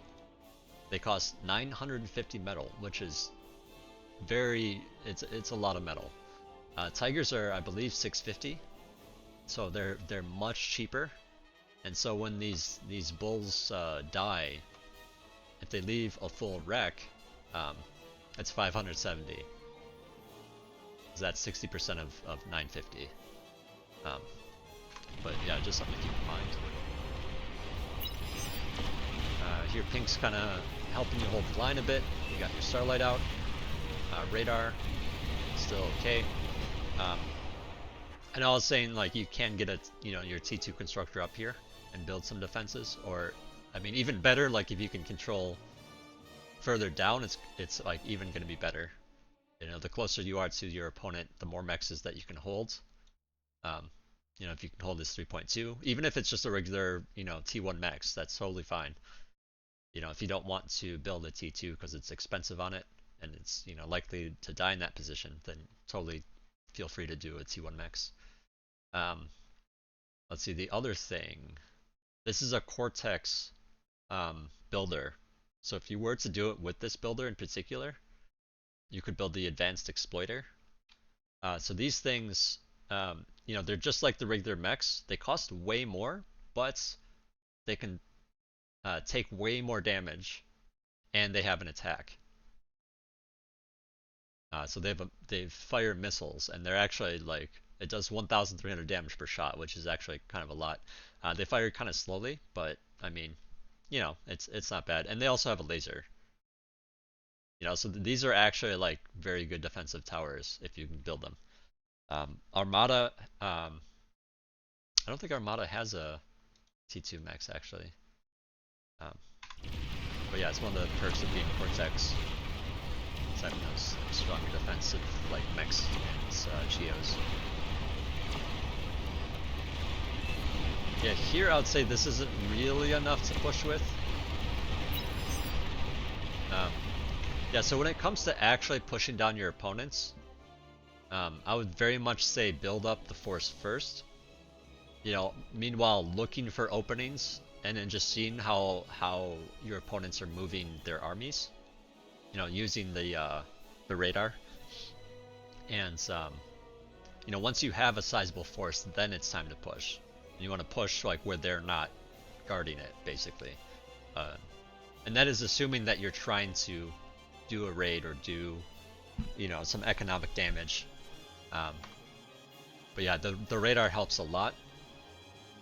Speaker 1: they cost 950 metal, which is it's a lot of metal. Tigers are, I believe, 650, so they're much cheaper. And so when these bulls die, if they leave a full wreck, it's 570. So that's 60% of 950. But yeah, just something to keep in mind. Here Pink's kind of helping you hold the line a bit. You got your starlight out. Radar, still okay. And I was saying, like, you can get your T2 constructor up here and build some defenses, or I mean, even better, like if you can control further down, it's like even going to be better. The closer you are to your opponent, the more mexes that you can hold. If you can hold this 3.2, even if it's just a regular, T1 mex, that's totally fine. If you don't want to build a T2 because it's expensive on it and it's, likely to die in that position, then totally feel free to do a T1 mex. Let's see, the other thing. This is a Cortex builder. So if you were to do it with this builder in particular, you could build the Advanced Exploiter. So these things, they're just like the regular mechs. They cost way more, but they can take way more damage, and they have an attack. So they fire missiles, and they're actually like, it does 1,300 damage per shot, which is actually kind of a lot. They fire kind of slowly, but I mean, it's not bad. And they also have a laser. So these are actually like very good defensive towers if you can build them. Armada, I don't think Armada has a T2 max actually. But yeah, it's one of the perks of being Cortex. It's having those stronger defensive like mechs and geos. Yeah, here I would say this isn't really enough to push with. Um, yeah, so when it comes to actually pushing down your opponents, I would very much say build up the force first. Meanwhile looking for openings and then just seeing how your opponents are moving their armies. Using the radar. And once you have a sizable force, then it's time to push. And you want to push like where they're not guarding it, basically. Uh, and that is assuming that you're trying to do a raid or do some economic damage. Um, but yeah, the radar helps a lot.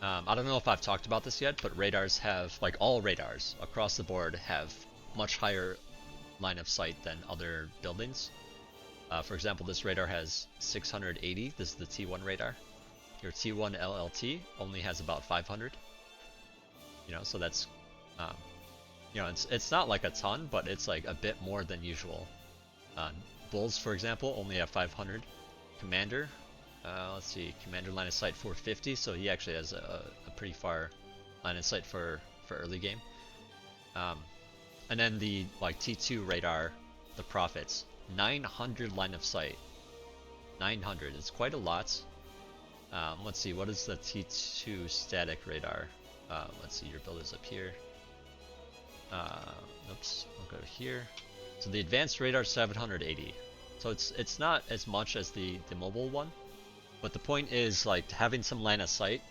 Speaker 1: I don't know if I've talked about this yet, but radars have, like all radars across the board, have much higher line of sight than other buildings. For example, this radar has 680. This is the T1 radar. Your T1 LLT only has about 500. So that's, um, it's not like a ton, but it's like a bit more than usual. Bulls, for example, only have 500. Commander, let's see, Commander line of sight 450, so he actually has a pretty far line of sight for early game. And then the T2 radar, the Prophets, 900 line of sight. 900, it's quite a lot. Let's see, what is the T2 static radar? Let's see, your build is up here. Oops, we'll go here. So the advanced radar 780. So it's not as much as the mobile one, but the point is like having some line of sight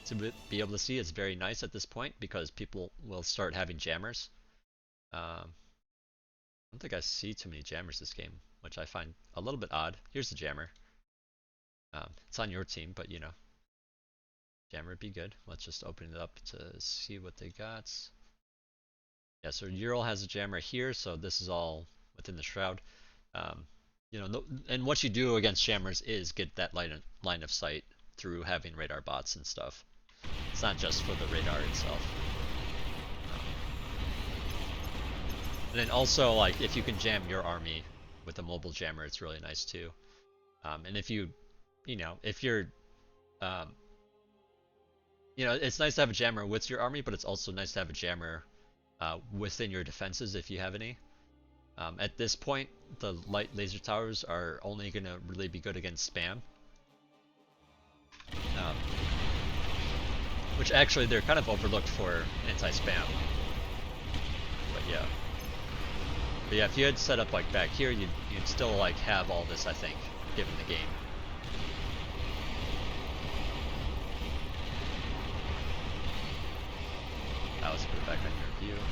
Speaker 1: to be able to see is very nice at this point because people will start having jammers. I don't think I see too many jammers this game, which I find a little bit odd. Here's the jammer. It's on your team, but jammer would be good. Let's just open it up to see what they got. Yeah, so Ural has a jammer here, so this is all within the shroud. And what you do against jammers is get that line of sight through having radar bots and stuff. It's not just for the radar itself. And then also, like, if you can jam your army with a mobile jammer, it's really nice too. And if if you're, it's nice to have a jammer with your army, but it's also nice to have a jammer within your defenses if you have any. At this point, the light laser towers are only going to really be good against spam. Which actually, they're kind of overlooked for anti-spam. But yeah. But yeah, if you had set up like back here, you'd still like have all this, I think, given the game. Let's put it back on your view.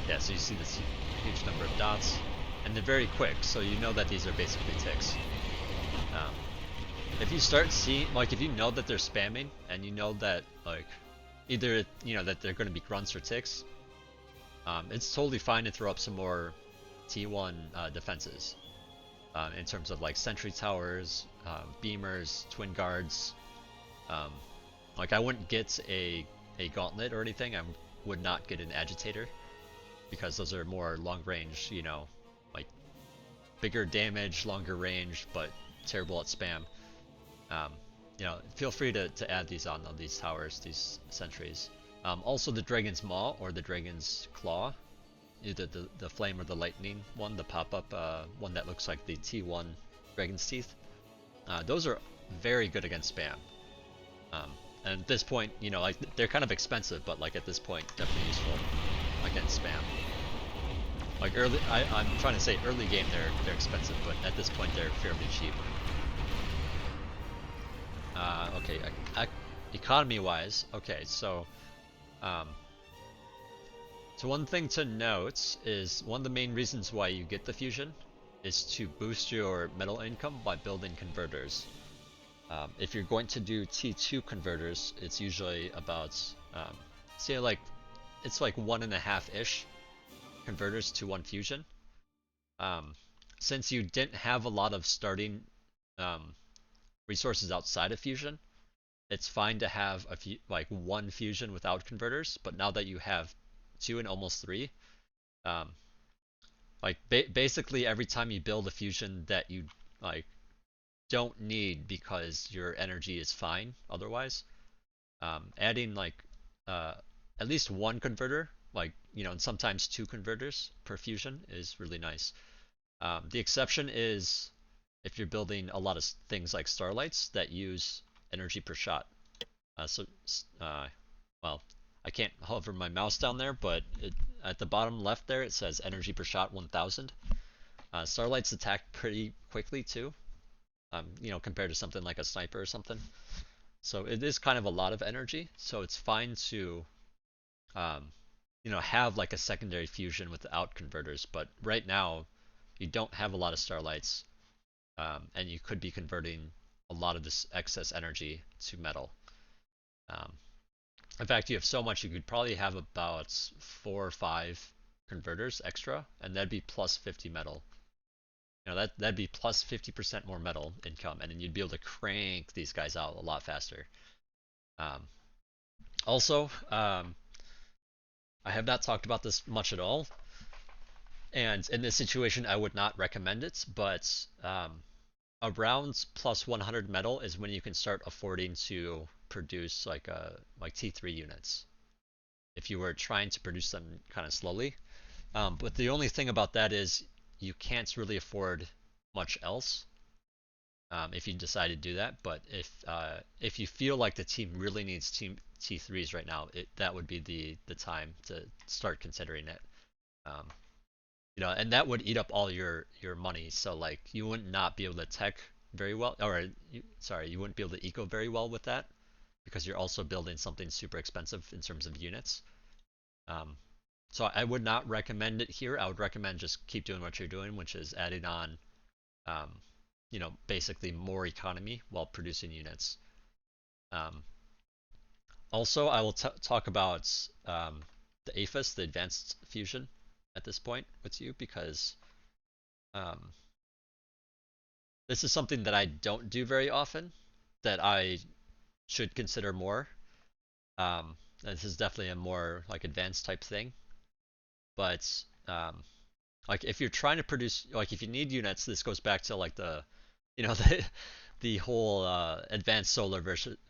Speaker 1: Yeah, so you see this huge number of dots, and they're very quick, so you know that these are basically ticks. If you start seeing, like, if you know that they're spamming, and you know that, like, either, that they're going to be grunts or ticks, it's totally fine to throw up some more T1 defenses. In terms of, like, sentry towers, beamers, twin guards. Like, I wouldn't get a gauntlet or anything. I would not get an agitator, because those are more long range, like bigger damage, longer range, but terrible at spam. Feel free to add these on these towers, these sentries. Also the Dragon's Maw or the Dragon's Claw, either the flame or the lightning one, the pop-up one that looks like the T1 Dragon's Teeth. Those are very good against spam. And at this point, like, they're kind of expensive, but like at this point, definitely useful against spam. Like I'm trying to say early game they're expensive, but at this point they're fairly cheap. Okay, economy-wise, okay, so one thing to note is one of the main reasons why you get the fusion is to boost your metal income by building converters. If you're going to do T2 converters, it's usually about, say like, it's like 1.5-ish converters to one fusion. Since you didn't have a lot of starting resources outside of fusion, it's fine to have like one fusion without converters, but now that you have 2 and almost 3, like basically every time you build a fusion that you like don't need because your energy is fine otherwise, adding like at least one converter like, and sometimes two converters per fusion is really nice. The exception is if you're building a lot of things like starlights that use energy per shot. So, uh, well, I can't hover my mouse down there, but at the bottom left there it says energy per shot 1000. Starlights attack pretty quickly too, compared to something like a sniper or something. So it is kind of a lot of energy. So it's fine to, um, have like a secondary fusion without converters. But right now, you don't have a lot of starlights, and you could be converting a lot of this excess energy to metal. Um, in fact, you have so much you could probably have about 4 or 5 converters extra, and that'd be plus 50 metal. That'd be plus 50% more metal income, and then you'd be able to crank these guys out a lot faster. Um, Also, I have not talked about this much at all, and in this situation, I would not recommend it. But around plus 100 metal is when you can start affording to produce like T3 units. If you were trying to produce them kind of slowly, but the only thing about that is you can't really afford much else if you decide to do that. But if you feel like the team really needs team T3s right now, that would be the time to start considering it. Um, and that would eat up all your money. So like you would not be able to tech very well, or sorry, you wouldn't be able to eco very well with that because you're also building something super expensive in terms of units. Um, so I would not recommend it here. I would recommend just keep doing what you're doing, which is adding on um, basically more economy while producing units. Um, Also, I will talk about the APHIS, the Advanced Fusion, at this point with you because um, this is something that I don't do very often that I should consider more. This is definitely a more like advanced type thing, but like if you're trying to produce, like if you need units, this goes back to like the whole advanced solar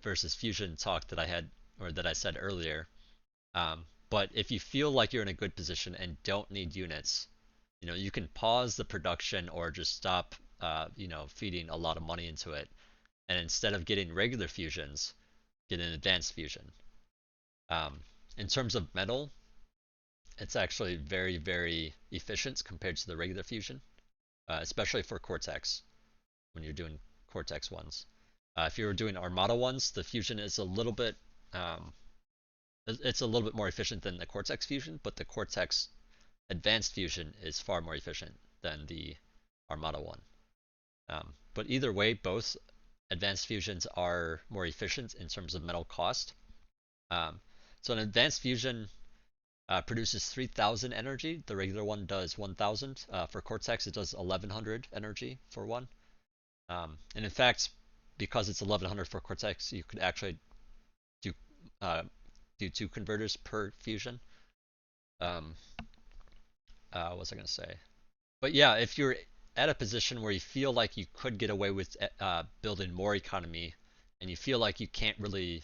Speaker 1: versus fusion talk that I had or that I said earlier. But if you feel like you're in a good position and don't need units, you can pause the production or just stop, feeding a lot of money into it. And instead of getting regular fusions, get an advanced fusion. Um, in terms of metal, it's actually very, very efficient compared to the regular fusion, especially for Cortex when you're doing Cortex ones. If you're doing Armada ones, the fusion is a little bit um, it's a little bit more efficient than the Cortex fusion, but the Cortex advanced fusion is far more efficient than the Armada one. But either way, both advanced fusions are more efficient in terms of metal cost. Um, so an advanced fusion produces 3000 energy. The regular one does 1000. For Cortex, it does 1100 energy for one. And in fact, because it's 1100 for Cortex, you could actually do uh, do 2 converters per fusion. Um, what was I going to say? But yeah, if you're at a position where you feel like you could get away with building more economy, and you feel like you can't really,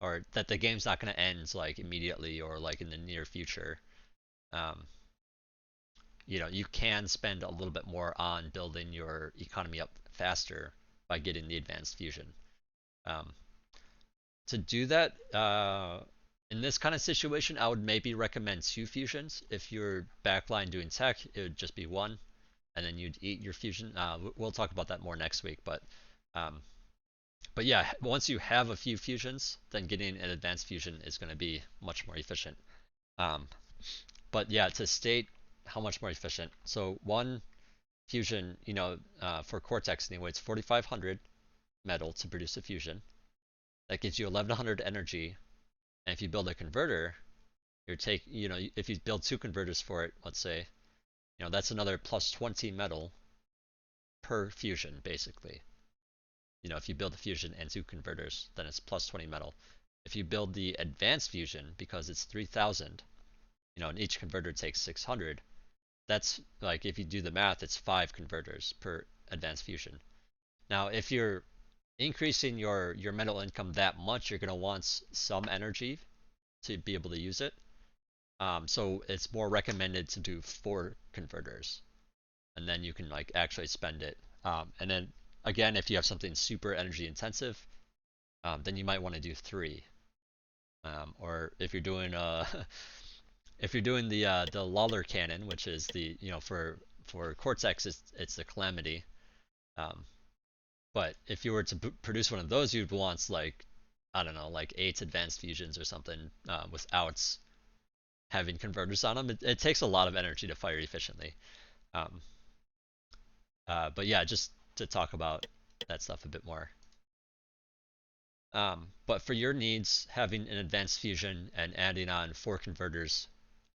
Speaker 1: or that the game's not going to end like immediately or like in the near future, um, you can spend a little bit more on building your economy up faster by getting the advanced fusion. Um, to do that, in this kind of situation, I would maybe recommend 2 fusions. If you're backline doing tech, it would just be 1, and then you'd eat your fusion. We'll talk about that more next week, um, but yeah, once you have a few fusions, then getting an advanced fusion is going to be much more efficient. Um, but yeah, to state how much more efficient. So one fusion, for Cortex anyway, it's 4500 metal to produce a fusion. That gives you 1100 energy. And if you build a converter, if you build 2 converters for it, let's say, that's another plus 20 metal per fusion, basically. If you build a fusion and 2 converters, then it's plus 20 metal. If you build the advanced fusion, because it's 3000, and each converter takes 600, that's like, if you do the math, it's 5 converters per advanced fusion. Now, if you're increasing your metal income that much, you're going to want some energy to be able to use it. So it's more recommended to do 4 converters, and then you can like actually spend it. And then again, if you have something super energy intensive, then you might want to do 3. Or if you're doing if you're doing the Lawler cannon, which is the for Cortex it's the Calamity. Um, but if you were to produce one of those, you'd want like I don't know, like 8 advanced fusions or something without having converters on them. It takes a lot of energy to fire efficiently. Um, but yeah, just to talk about that stuff a bit more. But for your needs, having an advanced fusion and adding on 4 converters,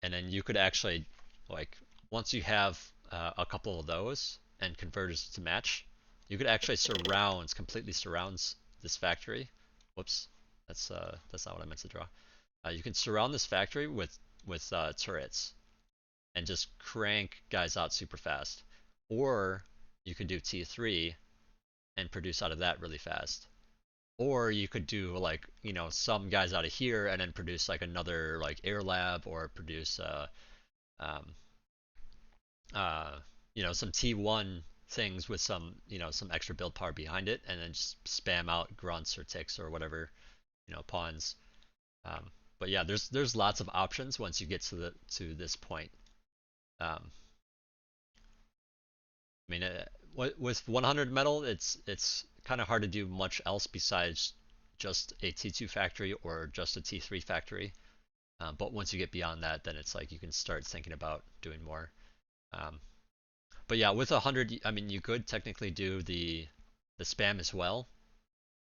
Speaker 1: and then you could actually, like, once you have a couple of those and converters to match, you could actually completely surrounds this factory. Whoops, that's not what I meant to draw. You can surround this factory with turrets and just crank guys out super fast, or you could do T3 and produce out of that really fast. Or you could do like, some guys out of here and then produce like another like air lab or produce um uh some T1 things with some extra build power behind it and then just spam out grunts or ticks or whatever, pawns. Um but yeah, there's lots of options once you get to this point. Um I mean, with 100 metal, it's kind of hard to do much else besides just a T2 factory or just a T3 factory. But once you get beyond that, then it's like you can start thinking about doing more. Um, but yeah, with 100, I mean, you could technically do the spam as well,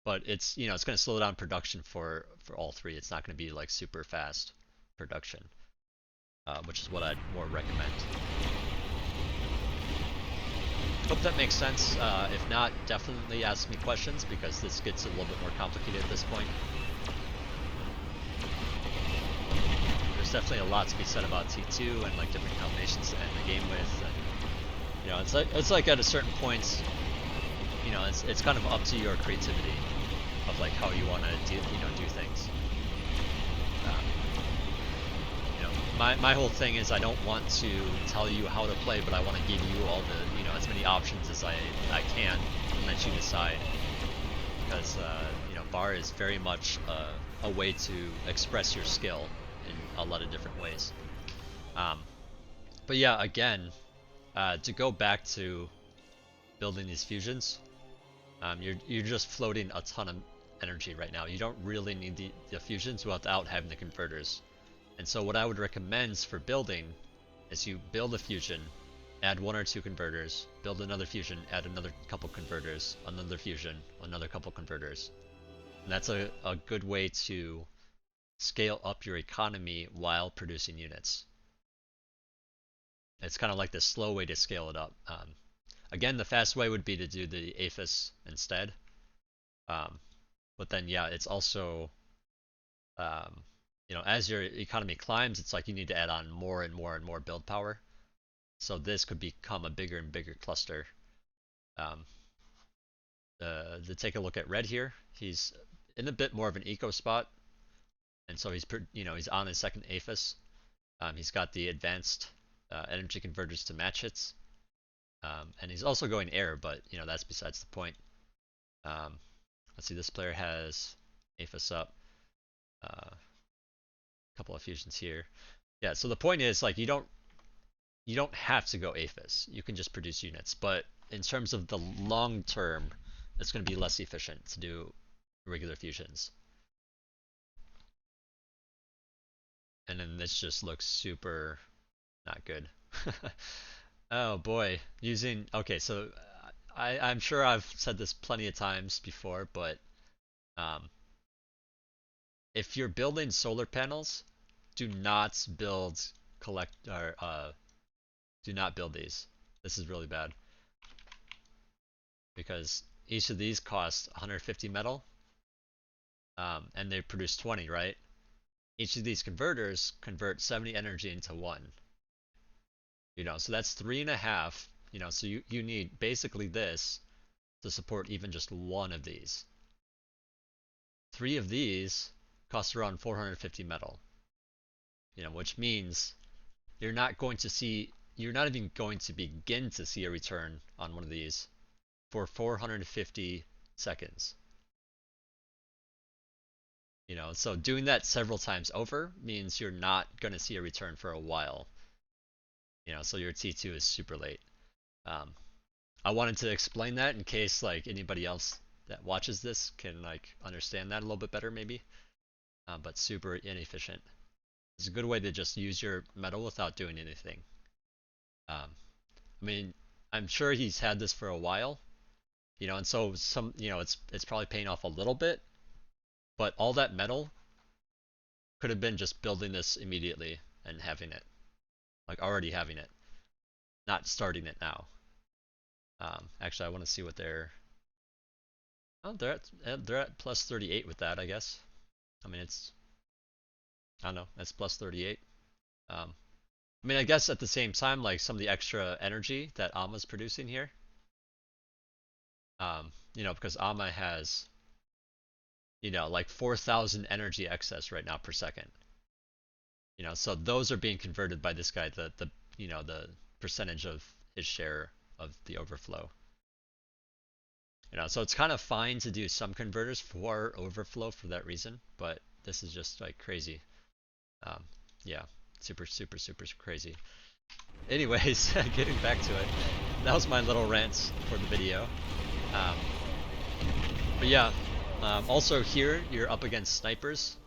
Speaker 1: but it's going to slow down production for all 3. It's not going to be like super fast production, which is what I'd more recommend. Hope that makes sense. If not, definitely ask me questions because this gets a little bit more complicated at this point. There's definitely a lot to be said about T2 and like different combinations to end the game with. And, it's like at a certain point, it's kind of up to your creativity of like how you want to do things. My whole thing is I don't want to tell you how to play, but I want to give you all the as many options as I can and let you decide. Because bar is very much a way to express your skill in a lot of different ways. Um, but yeah, again, to go back to building these fusions, you're just floating a ton of energy right now. You don't really need the fusions without having the converters. And so what I would recommend for building is you build a fusion, add 1 or 2 converters, build another fusion, add another couple converters, another fusion, another couple converters. And that's a good way to scale up your economy while producing units. It's kind of like the slow way to scale it up. Again, the fast way would be to do the APHIS instead. But then, yeah, it's also as your economy climbs, it's like you need to add on more and more and more build power. So this could become a bigger and bigger cluster. Um, to take a look at red here, he's in a bit more of an eco spot, and so he's on his second APHIS. He's got the advanced energy converters to match it, and he's also going air, but that's besides the point. Let's see, this player has APHIS up. Couple of fusions here. Yeah, so the point is like you don't have to go APHIS. You can just produce units, but in terms of the long term, it's going to be less efficient to do regular fusions. And then this just looks super not good. Oh boy, okay, so I'm sure I've said this plenty of times before, but um, if you're building solar panels, do not build collect or do not build these. This is really bad because each of these costs 150 metal, and they produce 20, right? Each of these converters convert 70 energy into 1. So that's 3.5. So you need basically this to support even just 1 of these. 3 of these cost around 450 metal. which means you're not even going to begin to see a return on one of these for 450 seconds. So doing that several times over means you're not going to see a return for a while. So your T2 is super late. Um, I wanted to explain that in case like anybody else that watches this can like understand that a little bit better maybe. But super inefficient. It's a good way to just use your metal without doing anything. Um, I mean, I'm sure he's had this for a while, and so it's probably paying off a little bit, but all that metal could have been just building this immediately and having it, like already having it, not starting it now. Actually, I want to see what oh, they're at plus 38 with that, I guess. I mean, I don't know, that's plus 38. Um, I mean, I guess at the same time, like some of the extra energy that Amma's producing here, because Amma has, like 4,000 energy excess right now per second. So those are being converted by this guy, the percentage of his share of the overflow. So it's kind of fine to do some converters for overflow for that reason, but this is just like crazy. Um, yeah, super, super, super crazy. Anyways, getting back to it, that was my little rant for the video. Um, but yeah, also here you're up against snipers.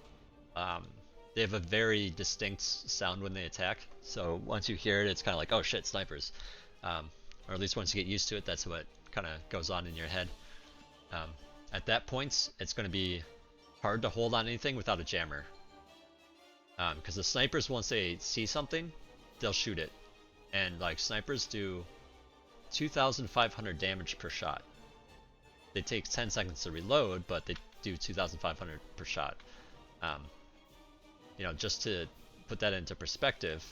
Speaker 1: Um, they have a very distinct sound when they attack. So once you hear it, it's kind of like, oh shit, snipers. Or at least once you get used to it, that's what kind of goes on in your head. Um, at that point, it's going to be hard to hold on anything without a jammer. Because the snipers, once they see something, they'll shoot it. And like snipers do 2,500 damage per shot. They take 10 seconds to reload, but they do 2,500 per shot. Just to put that into perspective,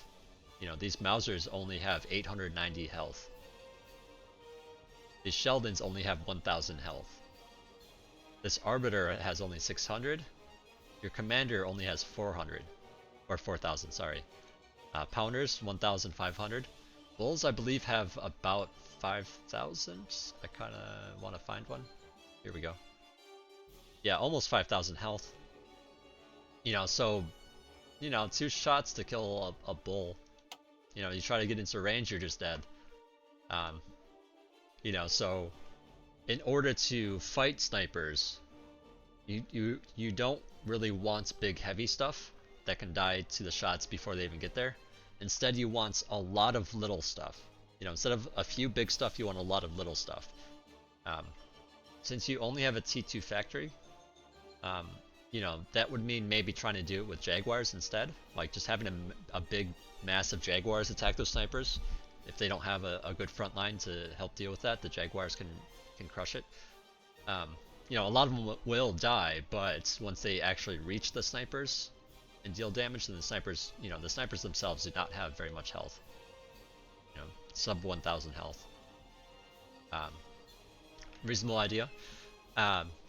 Speaker 1: these Mausers only have 890 health. These Sheldons only have 1,000 health. This Arbiter has only 600. Your Commander only has 400. Or 4,000, sorry. Pounders, 1,500. Bulls, I believe, have about 5,000. I kind of want to find one. Here we go. Yeah, almost 5,000 health. So, 2 shots to kill a bull. You try to get into range, you're just dead. So in order to fight snipers, you don't really want big heavy stuff that can die to the shots before they even get there. Instead, you want a lot of little stuff. Instead of a few big stuff, you want a lot of little stuff. Since you only have a T2 factory, that would mean maybe trying to do it with Jaguars instead. Like just having a big, massive Jaguars attack those snipers. If they don't have a good front line to help deal with that, the Jaguars can crush it. A lot of them will die, but once they actually reach the snipers and deal damage, then the snipers themselves do not have very much health. Sub 1,000 health. Reasonable idea.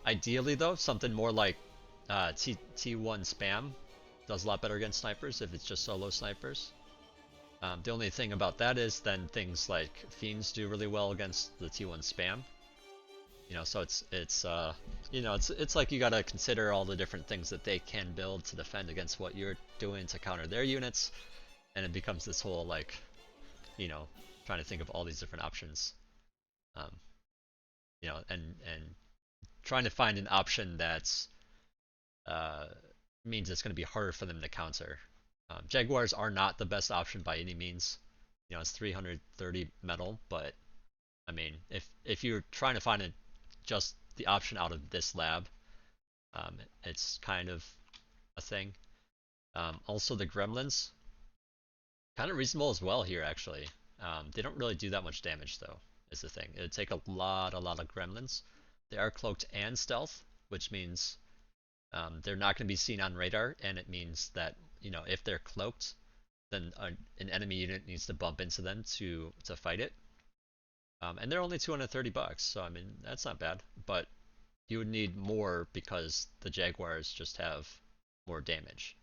Speaker 1: Ideally, though, something more like T1 spam does a lot better against snipers if it's just solo snipers. The only thing about that is then things like Fiends do really well against the T1 spam. So it's like you gotta consider all the different things that they can build to defend against what you're doing to counter their units, and it becomes this whole like, trying to think of all these different options. And trying to find an option that's means it's going to be harder for them to counter. Jaguars are not the best option by any means. It's 330 metal, but I mean, if you're trying to find just the option out of this lab, it's kind of a thing. Also, the Gremlins, kind of reasonable as well here, actually. They don't really do that much damage, though, is the thing. It would take a lot of Gremlins. They are cloaked and stealth, which means they're not going to be seen on radar, and it means that if they're cloaked, then an enemy unit needs to bump into them to fight it. And they're only 230 bucks, so I mean that's not bad. But you would need more because the Jaguars just have more damage.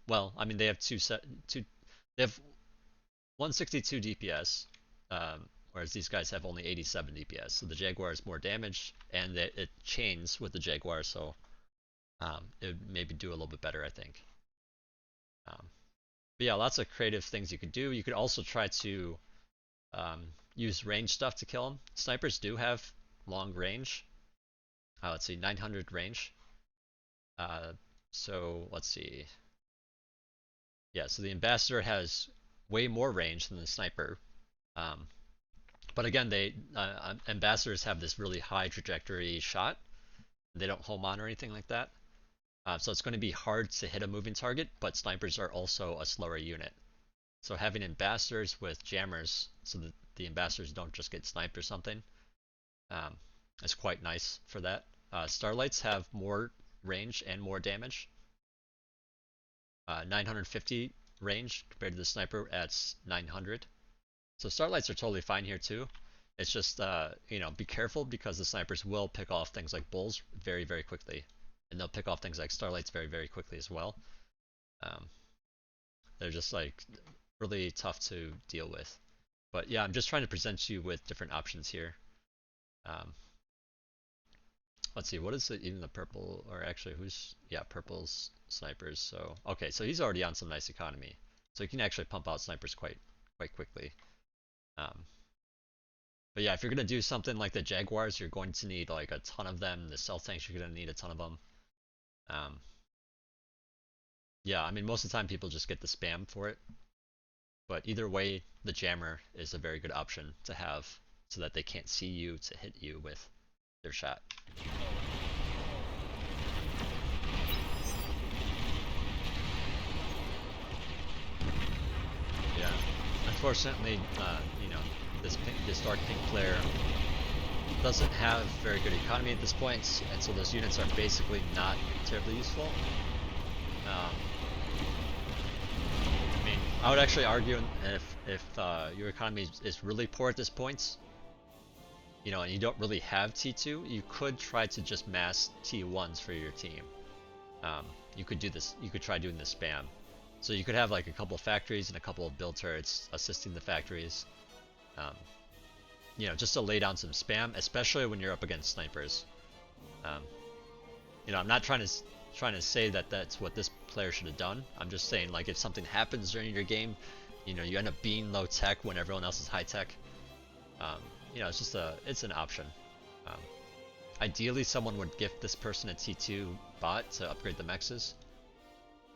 Speaker 1: Well, I mean they have they have 162 DPS, whereas these guys have only 87 DPS. So the Jaguar is more damage, and it chains with the Jaguar, so it would maybe do a little bit better, I think. But yeah, lots of creative things you could do. You could also try to use range stuff to kill them. Snipers do have long range. Let's see, 900 range. So let's see. Yeah, so the Ambassador has way more range than the Sniper. Um, but again, Ambassadors have this really high trajectory shot. They don't home on or anything like that. So it's going to be hard to hit a moving target, but Snipers are also a slower unit. So having Ambassadors with jammers, so that the Ambassadors don't just get sniped or something, is quite nice for that. Starlights have more range and more damage. 950 range compared to the Sniper at 900. So Starlights are totally fine here too. It's just, be careful because the Snipers will pick off things like Bulls very, very quickly. And they'll pick off things like Starlights very, very quickly as well. They're just like really tough to deal with. But yeah, I'm just trying to present you with different options here. Let's see, what is even the purple, or actually purple's snipers. So okay, so he's already on some nice economy, so you can actually pump out snipers quite quickly. But yeah, if you're gonna do something like the Jaguars, you're going to need like a ton of them. The stealth tanks, you're gonna need a ton of them. Yeah, I mean most of the time people just get the spam for it, but either way, the jammer is a very good option to have so that they can't see you to hit you with their shot. Yeah, unfortunately, this dark pink player doesn't have very good economy at this point, and so those units are basically not terribly useful. I mean, I would actually argue if your economy is really poor at this point, and you don't really have T2, you could try to just mass T1s for your team. You could do this. You could try doing the spam. So you could have like a couple of factories and a couple of build turrets assisting the factories. Just to lay down some spam, especially when you're up against snipers. I'm not trying to say that that's what this player should have done. I'm just saying, like, if something happens during your game, you end up being low tech when everyone else is high tech. It's an option. Ideally, someone would gift this person a T2 bot to upgrade the mexes.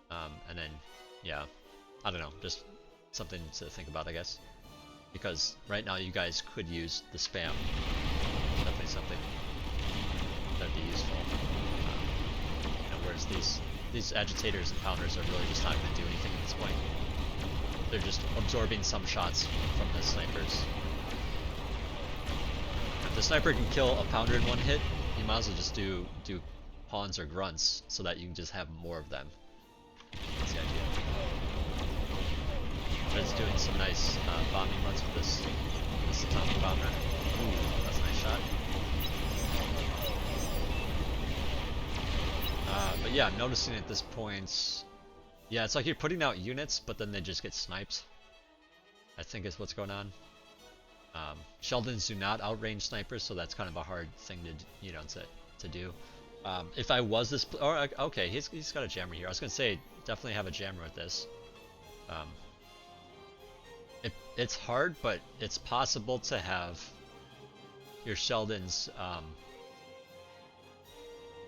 Speaker 1: And then, yeah, I don't know, just something to think about, I guess. Because right now you guys could use the spam. Definitely something that'd be useful. Whereas these agitators and pounders are really just not going to do anything at this point. They're just absorbing some shots from the snipers. If the sniper can kill a pounder in one hit, you might as well just do pawns or grunts so that you can just have more of them. That's the idea. But it's doing some nice bombing runs with this atomic bomber. Ooh, that's a nice shot. But yeah, I'm noticing at this point, yeah, it's like you're putting out units, but then they just get sniped. I think is what's going on. Sheldons do not outrange snipers, so that's kind of a hard thing to do. If I was this, okay, he's got a jammer here. I was gonna say definitely have a jammer with this. It's hard, but it's possible to have your Sheldons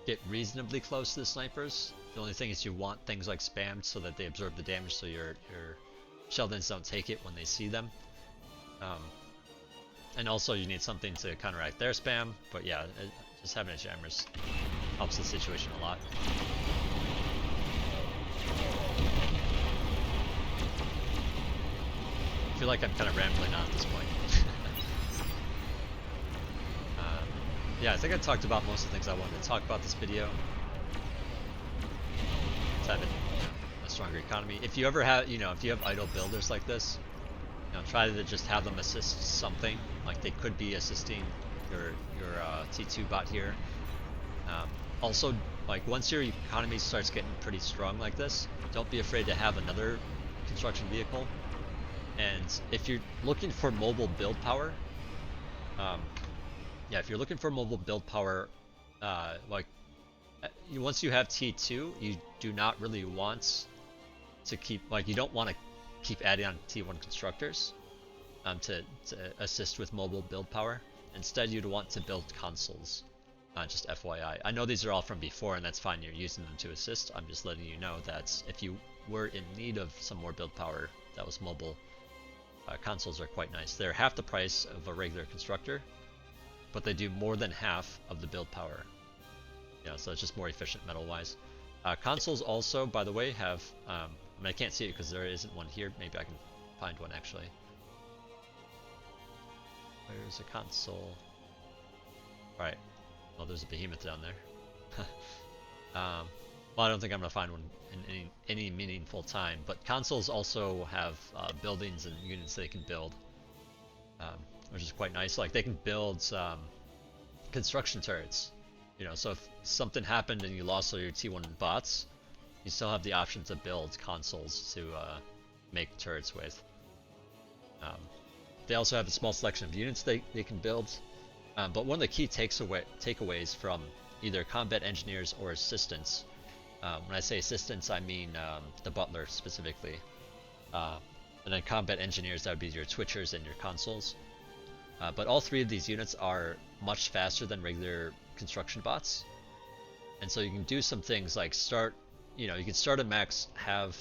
Speaker 1: get reasonably close to the snipers. The only thing is you want things like spammed so that they absorb the damage, so your Sheldons don't take it when they see them. And also you need something to counteract their spam, but yeah, just having a jammers helps the situation a lot. I feel like I'm kind of rambling on at this point. Yeah, I think I talked about most of the things I wanted to talk about this video. It's having a stronger economy. If you ever have, if you have idle builders like this, try to just have them assist something. Like they could be assisting your T2 bot here. Also like once your economy starts getting pretty strong like this, don't be afraid to have another construction vehicle. And if you're looking for mobile build power, yeah, if you're looking for mobile build power, like once you have T2, you do not really want to keep, like, you don't want to keep adding on T1 constructors to assist with mobile build power. Instead, you'd want to build consoles. Just FYI. I know these are all from before, and that's fine. You're using them to assist. I'm just letting you know that if you were in need of some more build power that was mobile, consoles are quite nice. They're half the price of a regular constructor, but they do more than half of the build power. You know, so it's just more efficient metal-wise. Consoles also, by the way, have... I mean, I can't see it because there isn't one here. Maybe I can find one, actually. Where's a console? Alright. Well, there's a behemoth down there. Well, I don't think I'm gonna find one in any meaningful time. But consoles also have buildings and units they can build, which is quite nice. Like they can build construction turrets. You know, so if something happened and you lost all your T1 bots, you still have the option to build consoles to make turrets with. They also have a small selection of units they can build. But one of the key takeaways from either combat engineers or assistants, when I say assistants, I mean the butler specifically, and then combat engineers, that would be your twitchers and your consoles. But all three of these units are much faster than regular construction bots, and so you can do some things like start, you know, you can start a max, have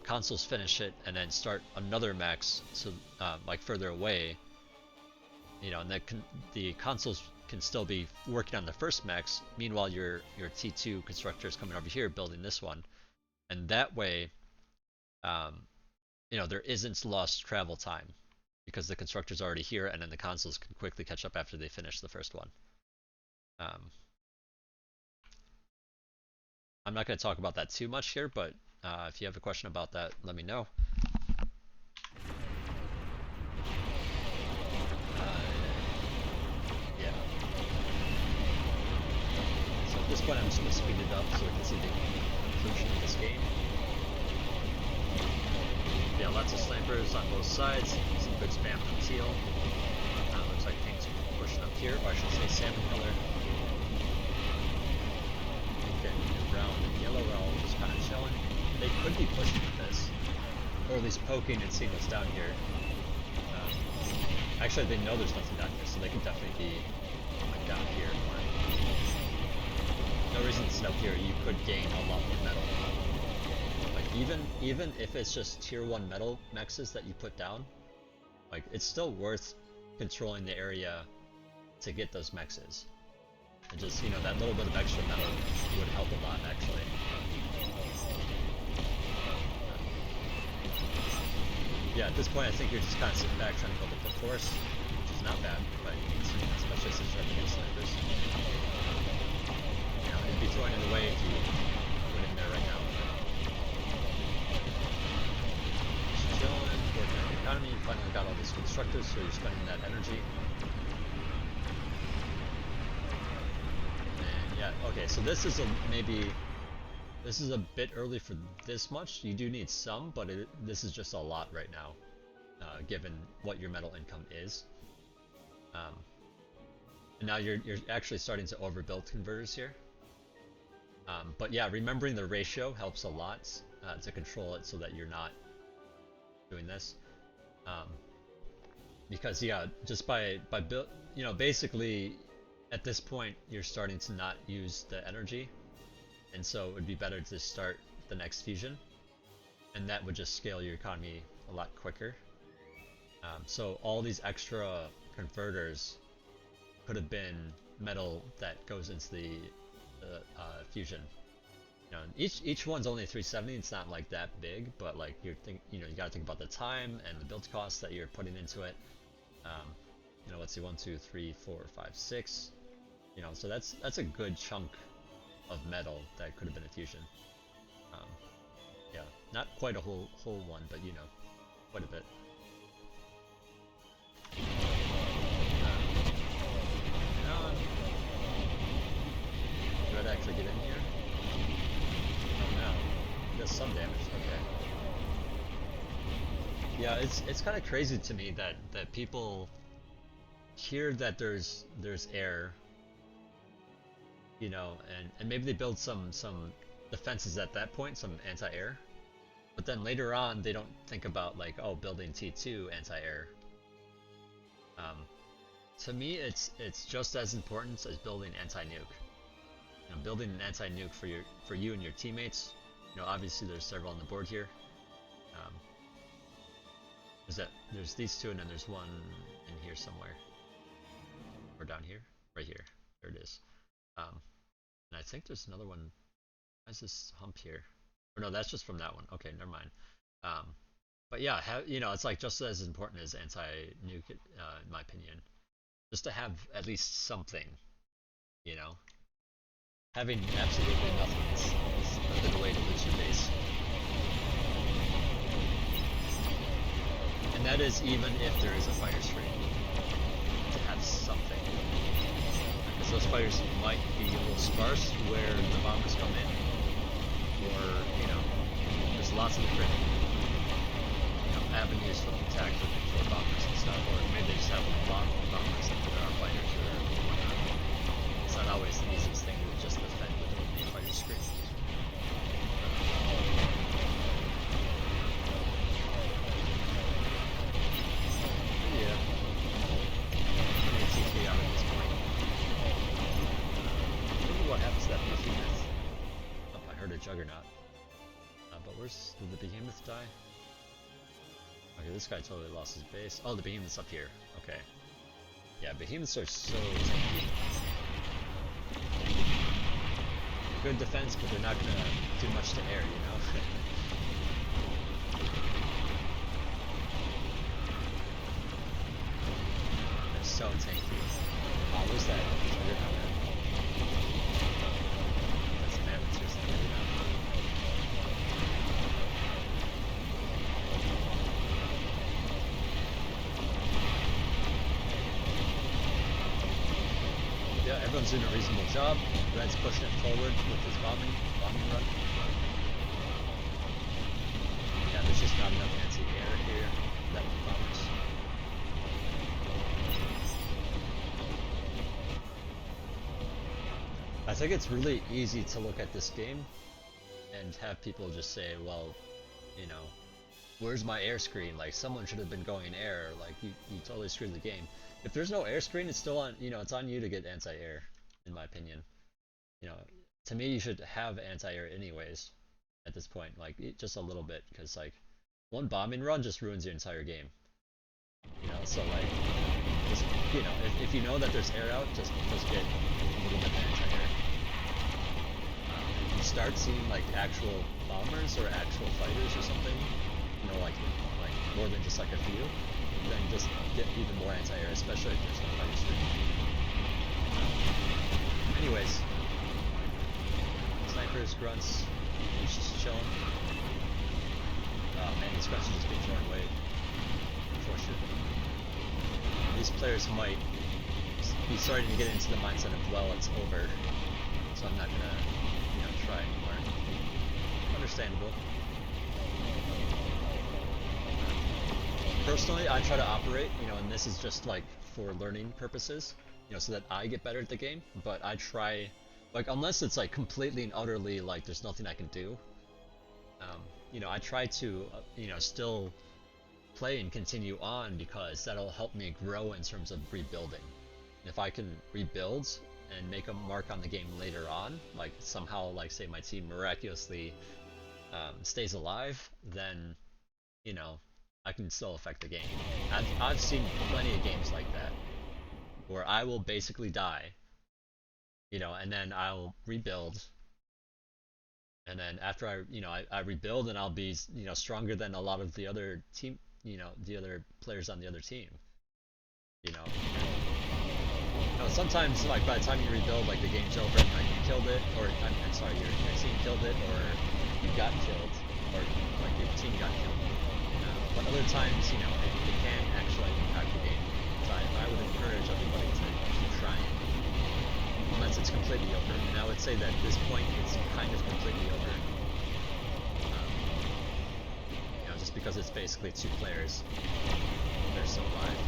Speaker 1: consoles finish it, and then start another max, so like further away. You know, and the consoles can still be working on the first max. Meanwhile, your T2 constructor is coming over here building this one, and that way, you know, there isn't lost travel time because the constructor's already here, and then the consoles can quickly catch up after they finish the first one. I'm not going to talk about that too much here, but if you have a question about that, let me know. At this point, I'm just going to speed it up so we can see the conclusion of this game. Yeah, lots of snipers on both sides. Some good spam from teal. Looks like things are pushing up here, or I should say salmon color. Pink and brown and yellow are all just kind of chilling. They could be pushing with this, or at least poking and seeing what's down here. Actually, they know there's nothing down here, so they could definitely be like down here. No reason to sit up here. You could gain a lot more metal. Like even if it's just tier 1 metal mexes that you put down, like it's still worth controlling the area to get those mexes. And just, you know, that little bit of extra metal would help a lot, actually. Yeah, at this point I think you're just kind of sitting back trying to build up the force, which is not bad, but especially since you're up against snipers. You know, it'd be throwing it away if you went in there right now. Just chilling, working on the economy, you finally got all these constructors, so you're spending that energy. And yeah, okay, so this is this is a bit early for this much. You do need some, but this is just a lot right now, given what your metal income is. And now you're actually starting to overbuild converters here. But yeah, remembering the ratio helps a lot to control it so that you're not doing this. Because yeah, just by build, you know, basically at this point you're starting to not use the energy, and so it would be better to start the next fusion, and that would just scale your economy a lot quicker. So all these extra converters could have been metal that goes into the fusion. You know, each one's only 370. It's not like that big, but like you gotta think about the time and the build costs that you're putting into it. You know, let's see, 1, 2, 3, 4, 5, 6. You know, so that's a good chunk of metal that could have been a fusion. Yeah, not quite a whole one, but you know, quite a bit. Red actually get in here? Oh no. He does some damage, okay. Yeah, it's kind of crazy to me that people hear that there's air, you know, and maybe they build some defenses at that point, some anti-air, but then later on they don't think about like, oh, building T2 anti-air. To me, it's just as important as building anti-nuke. You know, building an anti-nuke for you and your teammates. You know, obviously there's several on the board here. There's these two, and then there's one in here somewhere, or down here, right here. There it is. And I think there's another one. Why is this hump here? Or no, that's just from that one. Okay, never mind. But yeah, you know, it's like just as important as anti-nuke, in my opinion. Just to have at least something, you know. Having absolutely nothing is a good way to lose your base. And that is even if there is a fire screen. To have something. Because those fires might be a little sparse where the bombers come in. Or, you know, there's lots of different, you know, avenues for attack for bombers and stuff. Or maybe they just have a lot of bombers and there are fighters or whatnot. It's not always the easiest thing to just defend with a fire screen. Juggernaut. But did the behemoth die? Okay, this guy totally lost his base. Oh, the behemoth's up here. Okay. Yeah, behemoths are so tanky. Good defense, but they're not gonna do much to air, you know? They're so tanky. Oh, where's that juggernaut? That's mammoth or something. Everyone's doing a reasonable job. Red's pushing it forward with his bombing run. Yeah, there's just not enough anti-air here that bombers. I think it's really easy to look at this game and have people just say, well, you know, where's my air screen? Like, someone should have been going air. Like, you totally screwed the game. If there's no air screen, it's still on, you know, it's on you to get anti-air, in my opinion. You know, to me, you should have anti-air anyways, at this point, like, just a little bit, because, like, one bombing run just ruins your entire game. You know, so, like, just, you know, if you know that there's air out, just get a little bit of anti-air. If you start seeing, like, actual bombers or actual fighters or something, you know, like more than just, like, a few, then just get even more anti-air, especially if there's no fire screen. Anyways, snipers, grunts, he's just chilling. Oh man, these grunts are just being thrown away. Unfortunately. These players might be starting to get into the mindset of, well, it's over, so I'm not gonna, you know, try anymore. Understandable. Personally, I try to operate, you know, and this is just like for learning purposes, you know, so that I get better at the game, but I try, like, unless it's like completely and utterly like there's nothing I can do, you know, I try to, you know, still play and continue on because that'll help me grow in terms of rebuilding. If I can rebuild and make a mark on the game later on, like somehow, like say my team miraculously stays alive, then, you know, I can still affect the game. I've seen plenty of games like that, where I will basically die, you know, and then I'll rebuild, and then after I rebuild, and I'll be, you know, stronger than a lot of the other team, you know, the other players on the other team, you know. Sometimes, like, by the time you rebuild, like, the game's over and you killed it, or I'm sorry, your team killed it, or you got killed, or like your team got killed. But other times, you know, it can actually impact the game. So I would encourage everybody to keep trying. unless it's completely over. And I would say that at this point it's kind of completely over. You know, just because it's basically 2 players. They're still alive.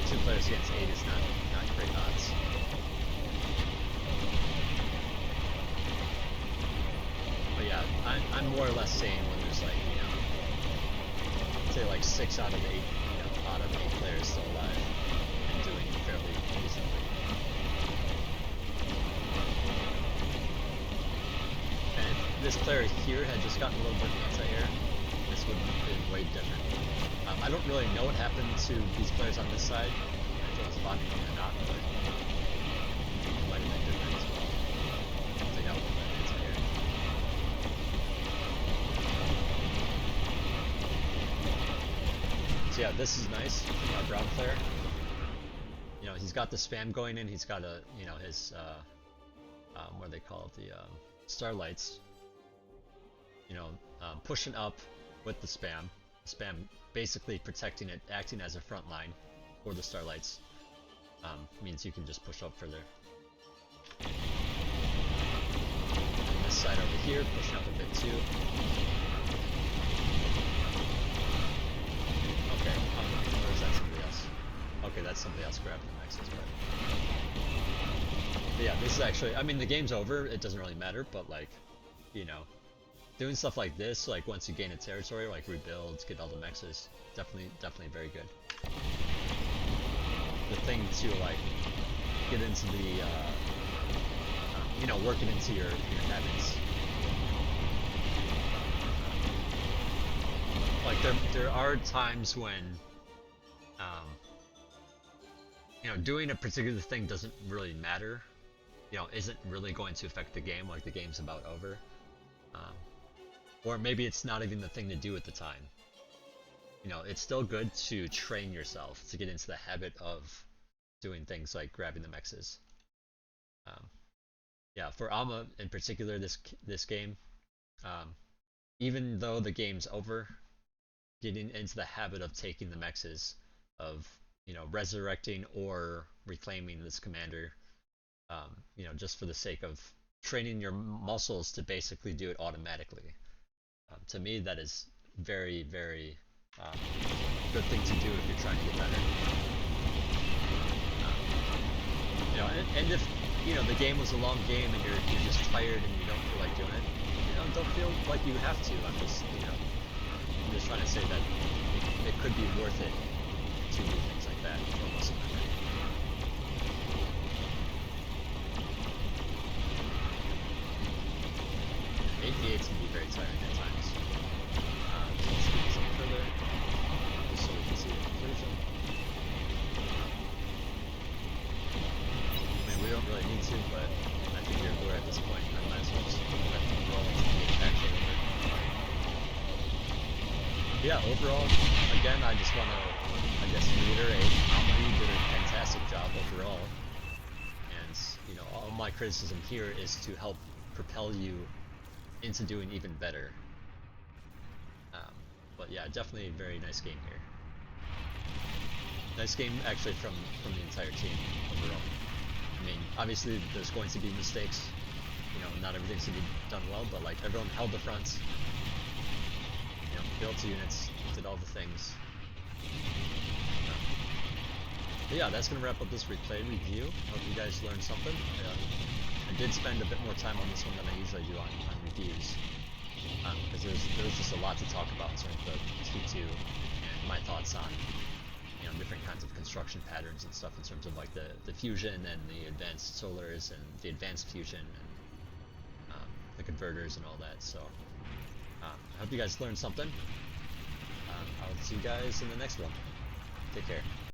Speaker 1: 2 players against 8 is not great odds. But yeah, I'm more or less saying when there's like, you know, say like 6 out of 8, you know, out of 8 players still alive and doing fairly decently. And if this player here had just gotten a little bit of anti-air, this would have been way different. I don't really know what happened to these players on this side, if it was botting them or not, but it might have been different as well. They got a little bit of anti-air. So yeah, this is nice from our ground player. You know, he's got the spam going in, he's got a, you know, his, what do they call it, the starlights, you know, pushing up with the spam basically protecting it, acting as a front line for the starlights, means you can just push up further. And this side over here, pushing up a bit too. Okay, or is that somebody else? Okay, that's somebody else grabbing the Nexus, but yeah, this is actually, I mean, the game's over, it doesn't really matter, but like, you know, doing stuff like this, like once you gain a territory, like rebuilds, get all the mexes, definitely very good. The thing to like get into the, you know, work it into your habits. Like there are times when, you know, doing a particular thing doesn't really matter. You know, isn't really going to affect the game. Like the game's about over. Or maybe it's not even the thing to do at the time. You know, it's still good to train yourself to get into the habit of doing things like grabbing the mexes. Yeah, for Amma in particular, this game, even though the game's over, getting into the habit of taking the mexes, of, you know, resurrecting or reclaiming this commander, you know, just for the sake of training your muscles to basically do it automatically. To me, that is very good thing to do if you're trying to get better. You know, and if, you know, the game was a long game and you're just tired and you don't feel like doing it, you know, don't feel like you have to. I'm just, you know, I'm just trying to say that it could be worth it to do things like that for muscle memory. APH can be very tiring at times. Let's get some further, just so we can see the conclusion. I mean, we don't really need to, but I figure we're at this point, I might as well just let them roll until we get actually over. Yeah, overall, again, I just want to, I guess, reiterate, Amma2018 did a fantastic job overall. And, you know, all my criticism here is to help propel you into doing even better. But yeah, definitely a very nice game here. Nice game actually from the entire team overall. I mean, obviously there's going to be mistakes. You know, not everything's going to be done well, but like everyone held the fronts. You know, built units, did all the things. But yeah, that's going to wrap up this replay review. Hope you guys learned something. I did spend a bit more time on this one than I usually do on reviews. Because there's just a lot to talk about in terms of T2 and my thoughts on, you know, different kinds of construction patterns and stuff in terms of like the fusion and the advanced solars and the advanced fusion and the converters and all that. So I hope you guys learned something. I'll see you guys in the next one. Take care.